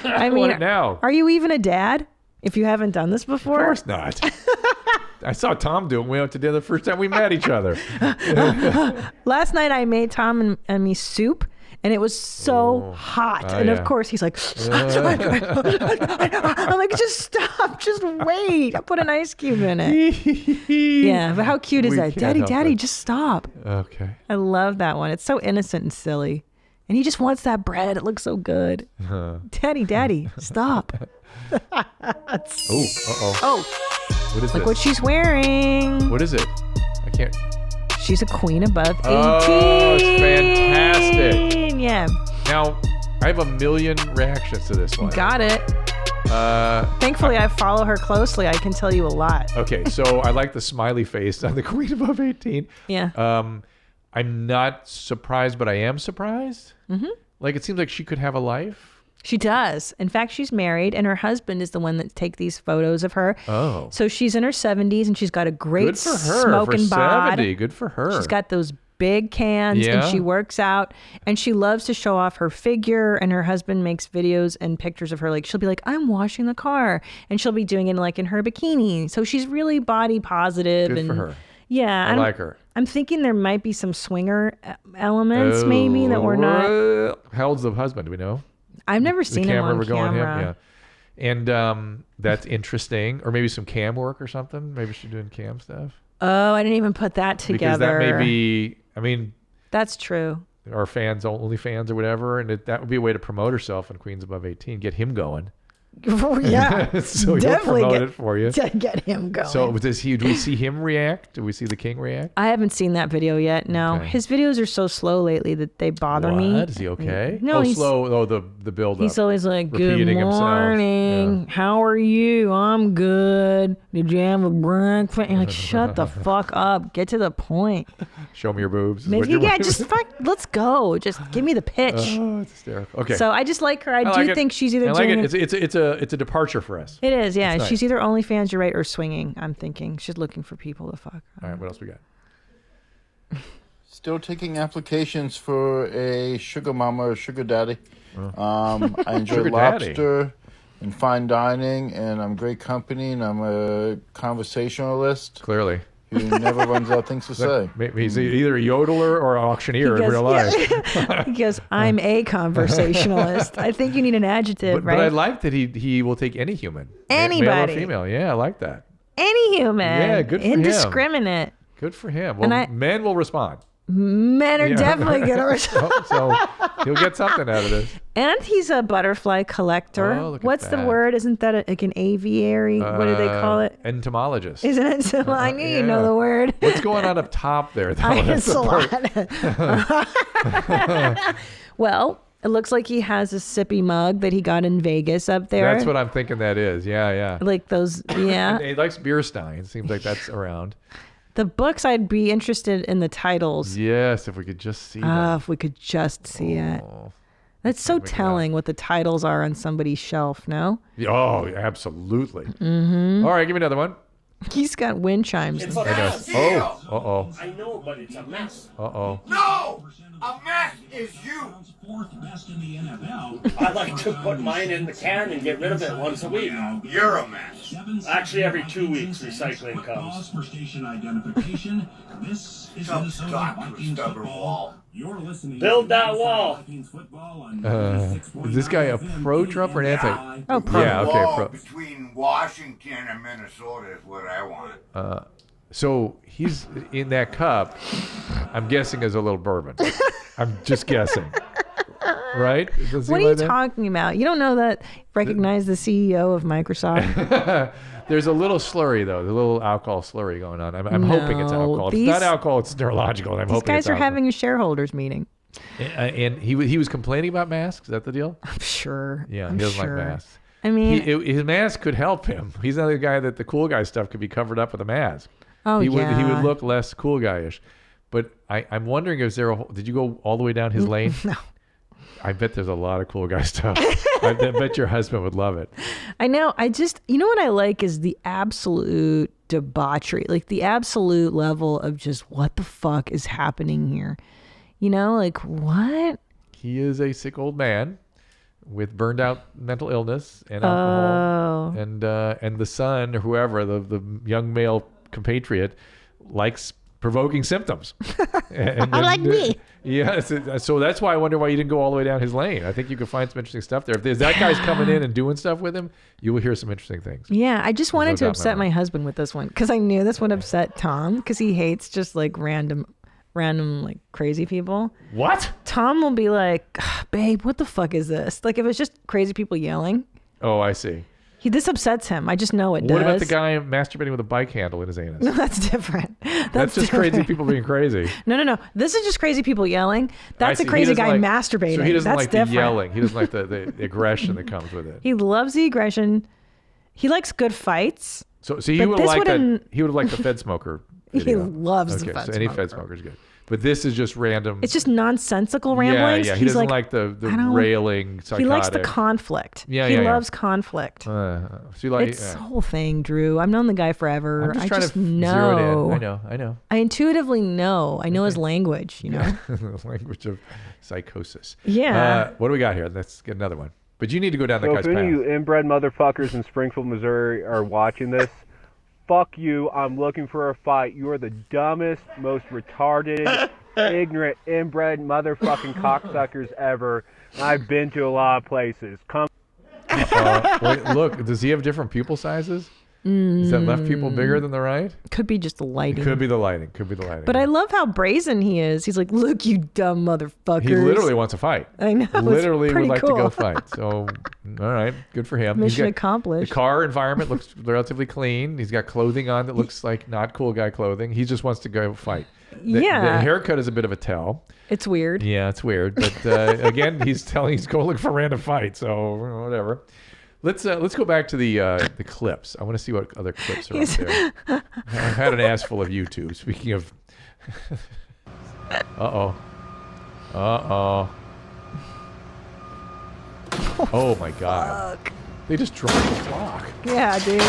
I mean, want it now. Are you even a dad if you haven't done this before? Of course not. I saw Tom do it when we went to dinner the first time we met each other. Last night I made Tom and me soup, and it was so hot. And of course he's like, I'm like, just stop, just wait. I put an ice cube in it. Yeah, but how cute is that? Daddy, just stop. Okay. I love that one. It's so innocent and silly. And he just wants that bread. It looks so good. Daddy, stop. Oh. What is Look this? what she's wearing. What is it? I can't. She's a queen above 18. Oh, it's fantastic. Yeah. Now, I have a million reactions to this one. Got it. Thankfully, I follow her closely. I can tell you a lot. Okay, so I like the smiley face on the queen above 18. Yeah. I'm not surprised, but I am surprised. Mm-hmm. Like, it seems like she could have a life. She does. In fact, she's married, and her husband is the one that takes these photos of her. Oh. So she's in her 70s, and she's got a great Good for her. smoking For bod. 70. Good for her. She's got those big cans, and she works out, and she loves to show off her figure, and her husband makes videos and pictures of her. Like, she'll be like, I'm washing the car, and she'll be doing it like in her bikini. So she's really body positive. Good and for her. Yeah. I like her. I'm thinking there might be some swinger elements maybe that we're not. How old's the husband? Do we know? I've never seen him on camera. And that's interesting. Or maybe some cam work or something. Maybe she's doing cam stuff. Oh, I didn't even put that together. Because that may be, that's true. Our fans, only fans or whatever. And that would be a way to promote herself on Queens Above 18. Get him going. Yeah, so definitely he'll promote it for you. Get him going. So do we see him react? Do we see the king react? I haven't seen that video yet. No, his videos are so slow lately that they bother me. Is he okay? No, he's slow. Oh, the build up. He's always like, "Good Repeating morning. Yeah. How are you? I'm good. Did you have a breakfast?" You're like, shut the fuck up. Get to the point. Show me your boobs. Let's go. Just give me the pitch. Oh, it's hysterical. Okay. So I just like her. I do think she's either doing it. It's a departure for us. It is, yeah. Nice. She's either OnlyFans, you're right, or swinging. I'm thinking she's looking for people to fuck. All right, what else we got? Still taking applications for a sugar mama or sugar daddy. I enjoy Sugar lobster and fine dining, and I'm great company, and I'm a conversationalist. Clearly. Who never runs out of things to say. He's either a yodeler or an auctioneer in real life. Yeah. He goes, I'm a conversationalist. I think you need an adjective, right? But I like that he will take any human. Anybody. Male or female. Yeah, I like that. Any human. Yeah, good for him. Indiscriminate. Good for him. Well, men will respond. Men are definitely going to respond. So he'll get something out of this. And he's a butterfly collector. Oh, look at What's the that. word? Isn't that like an aviary? What do they call it? Entomologist. Isn't it? So I knew you know the word. What's going on up top there? It's a lot. Well, it looks like he has a sippy mug that he got in Vegas up there. That's what I'm thinking that is. Yeah. Like those, yeah. And he likes beer steins. Seems like that's around. The books, I'd be interested in the titles. Yes, if we could just see them. If we could just see it. That's so telling what the titles are on somebody's shelf, no? Oh, absolutely. Mm-hmm. All right, give me another one. He's got wind chimes. It's a mess. Oh, uh-oh. I know, but it's a mess. Uh-oh. No! A mess is you! I like to put mine in the can and get rid of it once a week. You're a mess. Actually, every 2 weeks, recycling comes. Some stock for stubborn wall. Build that wall. Is this guy a pro-Trump or an anti? Oh, pro. Yeah, okay, pro. Between Washington and Minnesota is what I want. So he's in that cup, I'm guessing is a little bourbon. I'm just guessing. Right? What are you talking about? You don't know that, recognize the CEO of Microsoft? There's a little slurry, though. The little alcohol slurry going on. I'm hoping it's alcohol. If it's not alcohol, it's neurological. And I'm hoping these guys are having a shareholders meeting. And he was complaining about masks. Is that the deal? I'm sure. Yeah, he doesn't like masks. I mean, his mask could help him. He's not the guy that the cool guy stuff could be covered up with a mask. Oh, he yeah. would look less cool guyish. But I'm wondering, did you go all the way down his lane? No. I bet there's a lot of cool guy stuff. I bet your husband would love it. I know. You know what I like is the absolute debauchery, like the absolute level of just what the fuck is happening here. You know, like what? He is a sick old man with burned out mental illness and alcohol. And the son, or whoever, the young male compatriot, likes provoking symptoms. Like me. Yeah, so that's why I wonder why you didn't go all the way down his lane. I think you could find some interesting stuff there. If that guy's coming in and doing stuff with him, you will hear some interesting things. Yeah, I just wanted to upset my husband with this one because I knew this would upset Tom because he hates just like random like crazy people. What? Tom will be like, babe, what the fuck is this? Like if it's just crazy people yelling. Oh, I see. This upsets him. I just know it does. What about the guy masturbating with a bike handle in his anus? No, that's different. That's just different. crazy people being crazy. No. This is just crazy people yelling. That's a crazy guy masturbating. So he doesn't like different. the yelling. He doesn't like the aggression that comes with it. He loves the aggression. He likes good fights. So he would have liked that. He would have liked the Fed smoker video. He loves the Fed so smoker. any Fed smoker is good. But this is just random. It's just nonsensical ramblings. Yeah. He doesn't like the railing psychotic. He likes the conflict. Yeah, he loves conflict. It's the whole thing, Drew. I've known the guy forever. I'm just trying to zero it in. I know. I intuitively know. I know his language, you know. The language of psychosis. Yeah. What do we got here? Let's get another one. But you need to go down that guy's path. So if any path. of you inbred motherfuckers in Springfield, Missouri are watching this, fuck you. I'm looking for a fight. You are the dumbest, most retarded, ignorant, inbred motherfucking cocksuckers ever. I've been to a lot of places. Come. Wait, look, does he have different pupil sizes? Is that left people bigger than the right? Could be just the lighting. It could be the lighting. Could be the lighting. But I love how brazen he is. He's like, look, you dumb motherfuckers. He literally wants to fight. I know. Literally would like cool. to go fight. So, all right. Good for him. Mission accomplished. The car environment looks relatively clean. He's got clothing on that looks like not cool guy clothing. He just wants to go fight. The haircut is a bit of a tell. It's weird. Yeah, it's weird. But again, he's going looking for random fight. So whatever. Let's go back to the clips. I want to see what other clips are up there. I've had an ass full of YouTube. Speaking of, oh my God! Fuck. They just dropped the clock. Yeah, dude.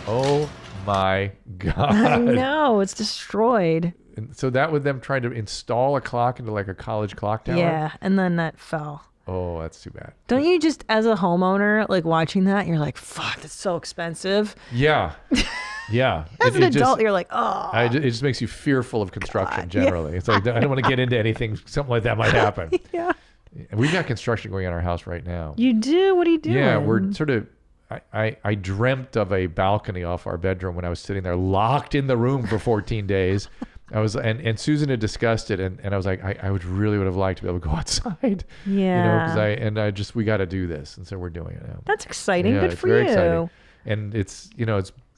Oh my God! I know, it's destroyed. And so that was them trying to install a clock into like a college clock tower. Yeah, and then that fell. Oh, that's too bad. Don't you just, as a homeowner, like watching that, you're like, fuck, that's so expensive. Yeah. Yeah. As an adult, you're like, oh. It just makes you fearful of construction generally. It's like, I don't want to get into anything, something like that might happen. Yeah. We've got construction going on in our house right now. You do? What are you doing? Yeah, we're sort of, I dreamt of a balcony off our bedroom when I was sitting there locked in the room for 14 days. I was, and Susan had discussed it, and I was like, I would have liked to be able to go outside. Yeah. Because we got to do this, and so we're doing it now. That's exciting. Yeah, Good it's for very you. exciting. And it's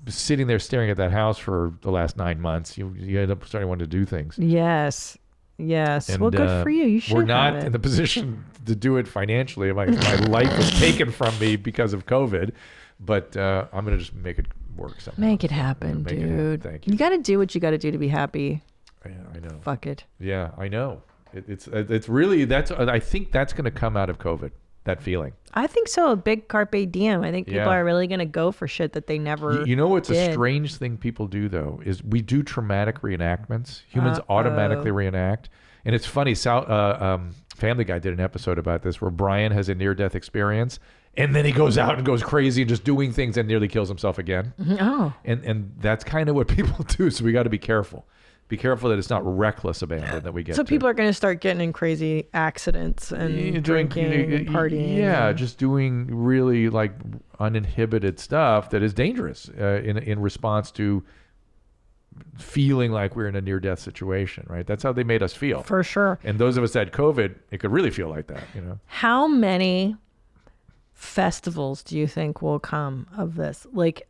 sitting there staring at that house for the last 9 months. You end up starting wanting to do things. Yes. Yes. And, well, good for you. You should. We're not have it. in the position to do it financially. My life was taken from me because of COVID, but I'm gonna just make it work somehow. Make it happen, Make it dude. happen. Thank you. You got to do what you got to do to be happy. Yeah, I know. Fuck it. Yeah, I know. It's really I think that's going to come out of COVID. That feeling. I think so. A big carpe diem. I think people are really going to go for shit that they never. You know what's did. a strange thing people do though is we do traumatic reenactments. Humans automatically reenact, and it's funny. Family Guy did an episode about this where Brian has a near-death experience. And then he goes out and goes crazy and just doing things and nearly kills himself again. Oh. And that's kind of what people do. So we got to be careful. Be careful that it's not reckless abandon that we get. So people are going to start getting in crazy accidents and drinking and partying. Yeah, just doing really like uninhibited stuff that is dangerous in response to feeling like we're in a near-death situation, right? That's how they made us feel. For sure. And those of us that had COVID, it could really feel like that, How many festivals do you think will come of this? Like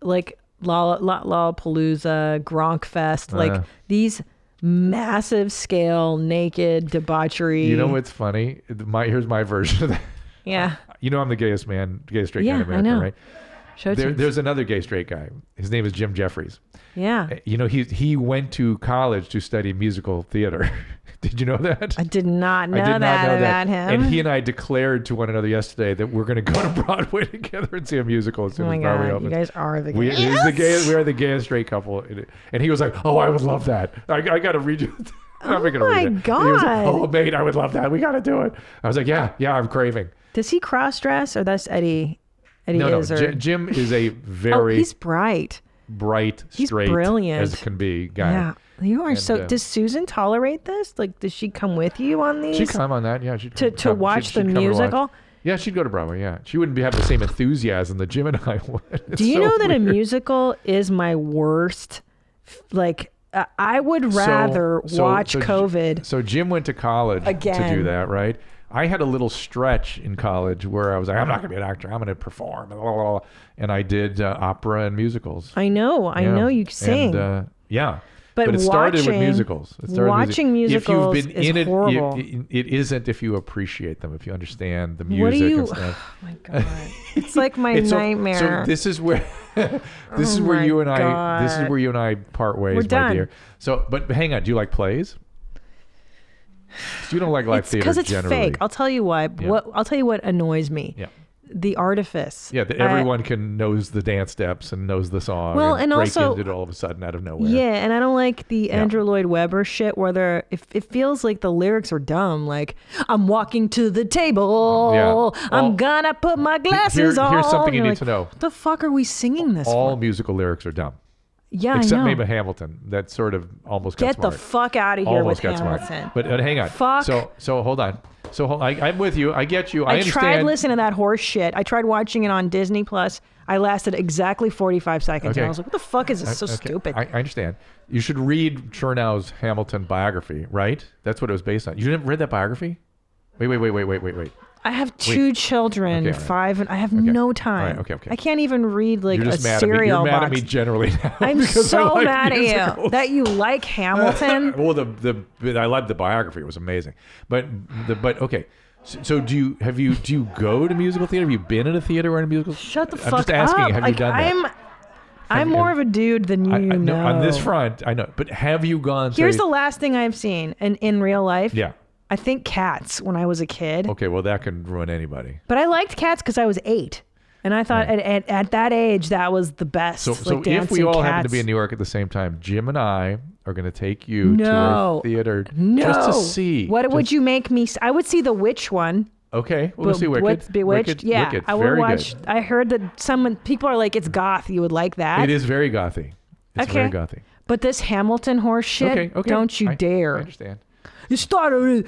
Lollapalooza, Gronk Fest, like these massive scale naked debauchery. You know what's funny? Here's my version of that. Yeah. I'm the gay straight guy in America, I know. right? There's another gay straight guy. His name is Jim Jeffries. Yeah. He went to college to study musical theater. Did you know that? I did not know that about him. And he and I declared to one another yesterday that we're going to go to Broadway together and see a musical as soon as Broadway opens. You guys are the We are the gayest straight couple. And he was like, "Oh, I would love that. I got to read you." I'm not gonna read it. God. He was like, "Oh, mate, I would love that. We got to do it." I was like, "Yeah, I'm craving." Does he cross dress or that's Eddie? No. Izzard? Jim is a very he's bright, he's straight, brilliant as can be guy. Yeah, you are. So does Susan tolerate this? Like, does she come with you on these? She'd come on that. Yeah, to watch the musical. Yeah, she'd go to Broadway. Yeah, she wouldn't have the same enthusiasm that Jim and I would. Do you know that a musical is my worst? Like, I would rather watch COVID. So Jim went to college to do that, right? I had a little stretch in college where I was like, I'm not going to be an actor. I'm going to perform. Blah, blah, blah. And I did opera and musicals. I know you sing. And, yeah. But it started with musicals. Watching musicals if you've been is horrible. It isn't if you appreciate them, if you understand the music and stuff. Oh my God. It's like my nightmare. So this is where you and I part ways, We're done. my dear. So, but hang on, do you like plays? So you don't like live theater because generally. it's fake. I'll tell you why. Yeah. I'll tell you what annoys me. Yeah. The artifice. Yeah, that everyone knows the dance steps and knows the song. Well, and break also into it all of a sudden out of nowhere. Yeah, and I don't like the Andrew Lloyd Webber shit where it feels like the lyrics are dumb. Like, I'm walking to the table. Yeah. I'm gonna put my glasses on. Here's something you need to know. What the fuck are we singing this All for? musical lyrics are dumb. Yeah, Except I know. maybe Hamilton. That sort of almost got Get smart. the fuck out of here almost with got Hamilton. Smart. But hang on. Fuck. So hold on. So I'm with you. I get you. I understand. tried listening to that horse shit. I tried watching it on Disney Plus. I lasted exactly 45 seconds. And I was like, what the fuck is this? So stupid. I understand. You should read Chernow's Hamilton biography, right? That's what it was based on. You didn't read that biography? Wait. I have two children, 5, and I have no time. All right, okay. I can't even read like You're just a mad cereal at me. You're mad box. at me generally now. I'm so mad at musicals. you that you like Hamilton. Well, I loved the biography. It was amazing. But okay. So do you go to musical theater? Have you been in a theater or in a musical? Shut the I'm fuck just asking, up. have you done that? I'm more of a dude than you know. On this front, I know. But have you gone to... Here's the last thing I've seen in real life. Yeah. I think Cats when I was a kid. Okay, well, that can ruin anybody. But I liked Cats because I was 8. And I thought at that age, that was the best. So if we all happen to be in New York at the same time, Jim and I are going to take you to a theater just to see. What would you make me... I would see the Witch one. Okay, we'll see Wicked. Bewitched? Yeah, Wicked. I would watch. Good. I heard that people are like, it's goth. You would like that. It is very gothy. It's very gothy. But this Hamilton horse shit, don't you dare. I understand. You started.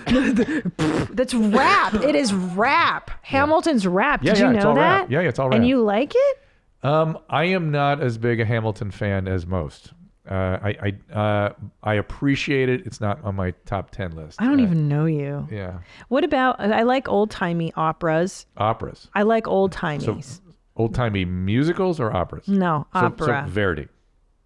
That's rap. It is rap. Hamilton's rap. Did you know that? Rap. Yeah, it's all rap. And you like it? I am not as big a Hamilton fan as most. I appreciate it. It's not on my top 10 list. I don't even know you. Yeah. What about? I like old timey operas. Operas. I like old timey. So, old timey musicals or operas? No, opera. So Verdi.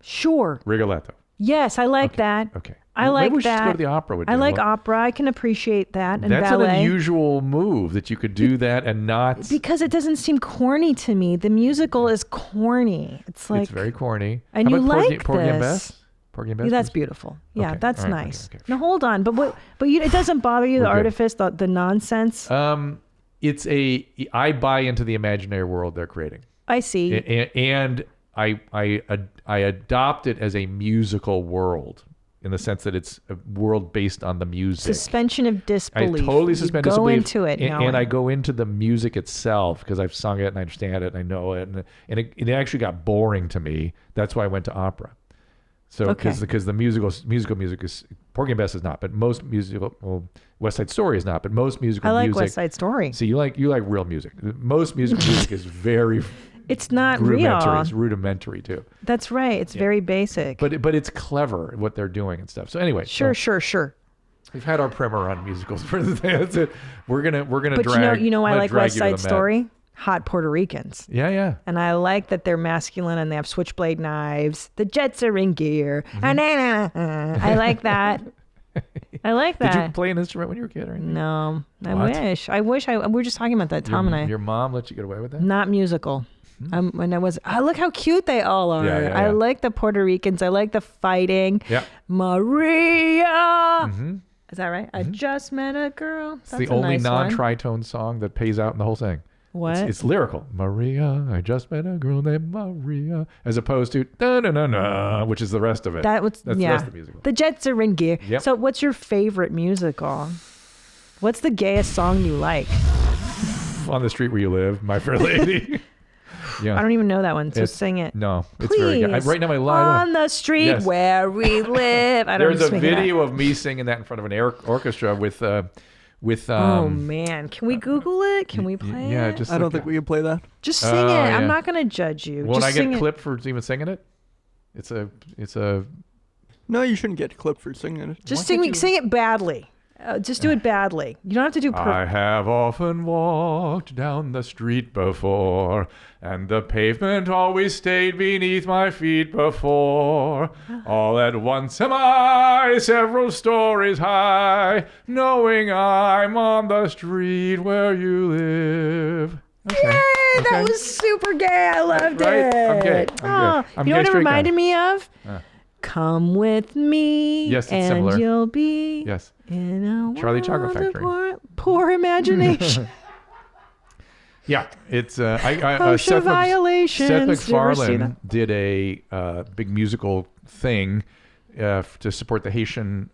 Sure. Rigoletto. I like that. Okay. I like Maybe we should that. go to the opera with you. I like opera. I can appreciate that. And that's ballet. an unusual move that you could do that and not. Because it doesn't seem corny to me. The musical is corny. It's like it's very corny. And How you about like Porgy and this. Bess? Porgy and Bess. That's beautiful. Yeah, Okay. that's All right. nice. Okay. Now hold on, but it doesn't bother you the artifice, the nonsense. I buy into the imaginary world they're creating. I see. And I adopt it as a musical world in the sense that it's a world based on the music. Suspension of disbelief. I totally suspend you disbelief. Go into it, and I go into the music itself because I've sung it and I understand it and I know it, and it actually got boring to me. That's why I went to opera. So because the musical music is Porgy and Bess is not, but most musical West Side Story is not, but most musical music. I like West Side Story. See, you like real music. Most music is very. It's not rudimentary. real. It's rudimentary too. That's right. It's very basic. But it's clever what they're doing and stuff. So anyway. Sure. We've had our primer on musicals for the day. That's it. We're gonna but drag. you know I like West Side Story. Hot Puerto Ricans. Yeah. And I like that they're masculine and they have switchblade knives. The jets are in gear. Mm-hmm. I like that. I like that. Did you play an instrument when you were a kid or anything? No. What? I wish. We were just talking about that, Tom and I. Your mom let you get away with that? Not musical. When I was, look how cute they all are. Yeah. I like the Puerto Ricans. I like the fighting. Yeah. Maria. Mm-hmm. Is that right? I just met a girl. It's the only non-tritone song that pays out in the whole thing. What? It's lyrical. Maria, I just met a girl named Maria, as opposed to da na na na, which is the rest of it. That's the rest of the musical. The jets are in gear. Yep. So, what's your favorite musical? What's the gayest song you like? On the Street Where You Live, My Fair Lady. Yeah. I don't even know that one, so sing it. No, it's very good. Right now, my line on the street where we live. I don't There's a video of me singing that in front of an orchestra with. Oh man, can we Google it? Can we play it? Yeah, just. I don't think we can play that. Just sing it. Yeah. I'm not gonna judge you. Won't I get clipped for even singing it? It's a. No, you shouldn't get clipped for singing it. Just sing it badly. Just do it badly. You don't have to do. I have often walked down the street before, and the pavement always stayed beneath my feet before. All at once am I several stories high, knowing I'm on the street where you live. Okay. Yay! That was super gay. I loved it. I'm gay. You know what it reminded me of? Come with me, yes, it's and similar. You'll be in a Charlie Chocolate Factory. Poor imagination. Yeah, it's OSHA violations. Seth MacFarlane did a big musical thing to support the Haitian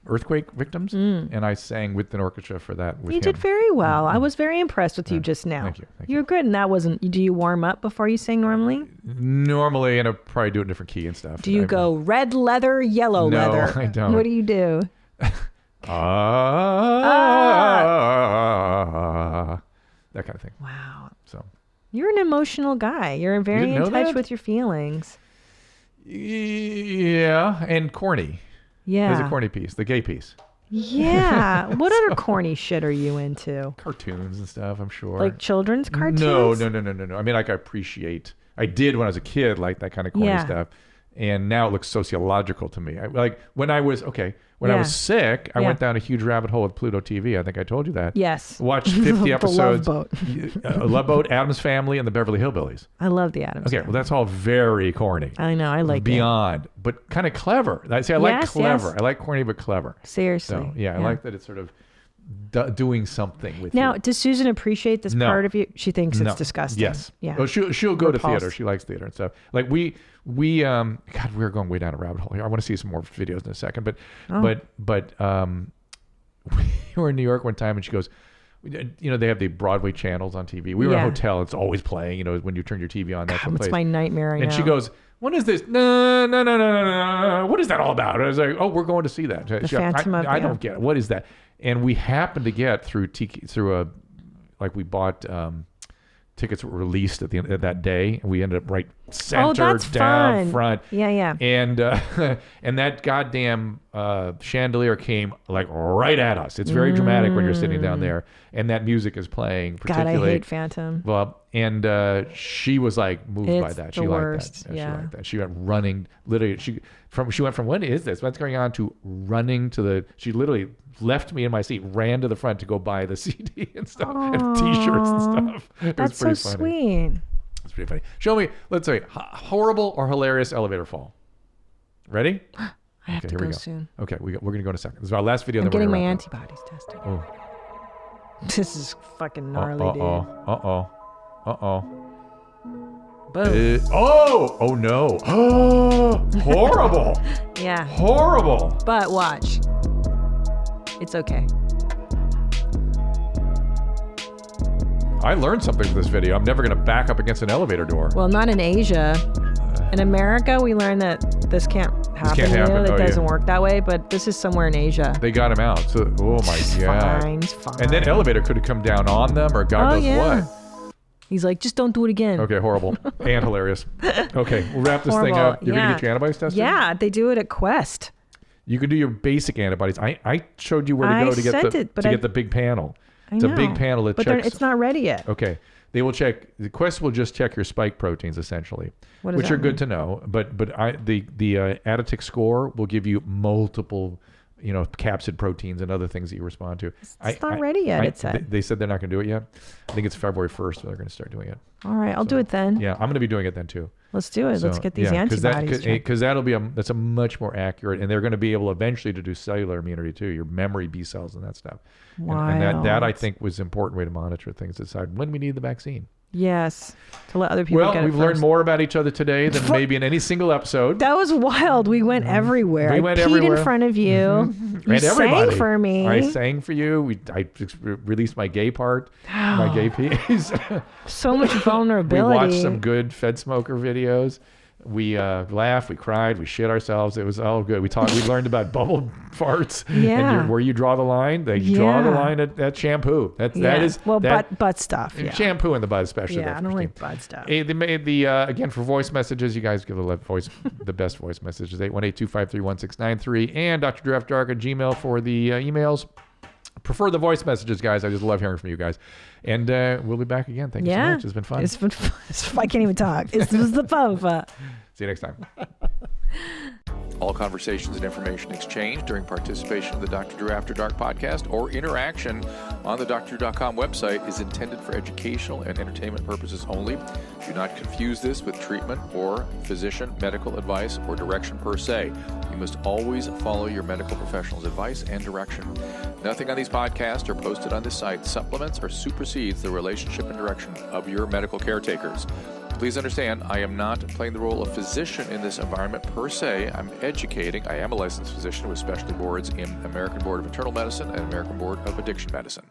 earthquake victims, and I sang with an orchestra for that. With You did very well. I was very impressed with you just now. Thank you. You're good, and that wasn't. Do you warm up before you sing normally? Normally, and I'll probably do it in a different key and stuff. Do you go red leather, yellow leather? No, I don't. What do you do? that kind of thing. Wow. So you're an emotional guy. You're very in touch that? with your feelings. Yeah, and corny. Yeah. There's a corny piece, the gay piece. Yeah. What other corny shit are you into? Cartoons and stuff, I'm sure. Like children's cartoons? No. I mean, like I did when I was a kid, like that kind of corny stuff. And now it looks sociological to me. When I was sick, I went down a huge rabbit hole with Pluto TV. I think I told you that. Yes. Watched 50 episodes. Love Boat. Love Boat, Addams Family, and the Beverly Hillbillies. I love the Addams Family. Well, that's all very corny. I know. I like Beyond, but kind of clever. I like clever. I like corny, but clever. Seriously. So, I like that it's sort of doing something with now, you. Does Susan appreciate this part of you? She thinks it's disgusting. Yes. Yeah. Well, she'll go to theater. She likes theater and stuff. Like we God, we're going way down a rabbit hole here. I want to see some more videos in a second, but we were in New York one time, and she goes, they have the Broadway channels on TV. We were in a hotel. It's always playing. When you turn your TV on, that's what plays. It's my nightmare right now. And she goes, "What is this? No. What is that all about?" And I was like, "Oh, we're going to see that." The Phantom of I don't get it. What is that? And we happened to get through we bought tickets were released at the end of that day, and we ended up right center down front. Yeah. And and that goddamn chandelier came like right at us. It's very dramatic when you're sitting down there, and that music is playing. God, I hate Phantom. Well, and she was like moved by that. She liked that. Yeah. She liked that. She went running. Literally, she went from what is this? What's going on? To running to the. She literally left me in my seat, ran to the front to go buy the CD and stuff, and T-shirts and stuff. That's so sweet. It's pretty funny. Show me. Let's say horrible or hilarious elevator fall. Ready? I have to go soon. Okay, we're gonna go in a second. This is our last video. I'm getting my antibodies tested. Oh. This is fucking gnarly, dude. Boom. Oh no. Horrible. Yeah. Horrible. But watch. It's okay. I learned something from this video. I'm never going to back up against an elevator door. Well, not in Asia. In America, we learned that this can't happen. It doesn't work that way, but this is somewhere in Asia. They got him out. So, oh my God. It's fine. And then elevator could have come down on them or God knows what. He's like, just don't do it again. Okay, horrible. And hilarious. Okay, we'll wrap this thing up. You're going to get your antibodies tested? Yeah, they do it at Quest. You could do your basic antibodies. I showed you where to go to get the big panel. It's a big panel that checks. But it's not ready yet. Okay. They will check. The Quest will just check your spike proteins essentially, which are good to know. But the Additic score will give you multiple, capsid proteins and other things that you respond to. It's not ready yet. It said. They said they're not going to do it yet. I think it's February 1st. They're going to start doing it. All right, I'll do it then. Yeah, I'm going to be doing it then too. Let's do it. Let's get these antibodies. Because that's a much more accurate, and they're going to be able eventually to do cellular immunity too, your memory B cells and that stuff. And that I think was an important way to monitor things, decide when we need the vaccine. Yes, to let other people get it. Well, we've learned more about each other today than maybe in any single episode. That was wild. We went everywhere. I peed in front of you. You sang for me. I sang for you. I released my gay part, my gay piece. So much vulnerability. We watched some good Fed Smoker videos. We laughed, we cried, we shit ourselves. It was all good. We learned about bubble farts. Yeah. And where you draw the line. They draw the line at shampoo. That is butt stuff. Yeah. Shampoo in the butt, especially. Yeah, I don't like butt stuff. Again, for voice messages, you guys give the best voice messages. 818-253-1693 and Dr. Drew After Dark at Gmail for the emails. Prefer the voice messages, guys. I just love hearing from you guys. And we'll be back again. Thank you so much. It's been fun. It's been fun. I can't even talk. This was the fun. See you next time. All conversations and information exchanged during participation in the Dr. Drew After Dark podcast or interaction on the drdrew.com website is intended for educational and entertainment purposes only. Do not confuse this with treatment or physician medical advice or direction per se. You must always follow your medical professional's advice and direction. Nothing on these podcasts or posted on this site supplements or supersedes the relationship and direction of your medical caretakers. Please understand, I am not playing the role of physician in this environment per se. I'm educating. I am a licensed physician with specialty boards in American Board of Internal Medicine and American Board of Addiction Medicine.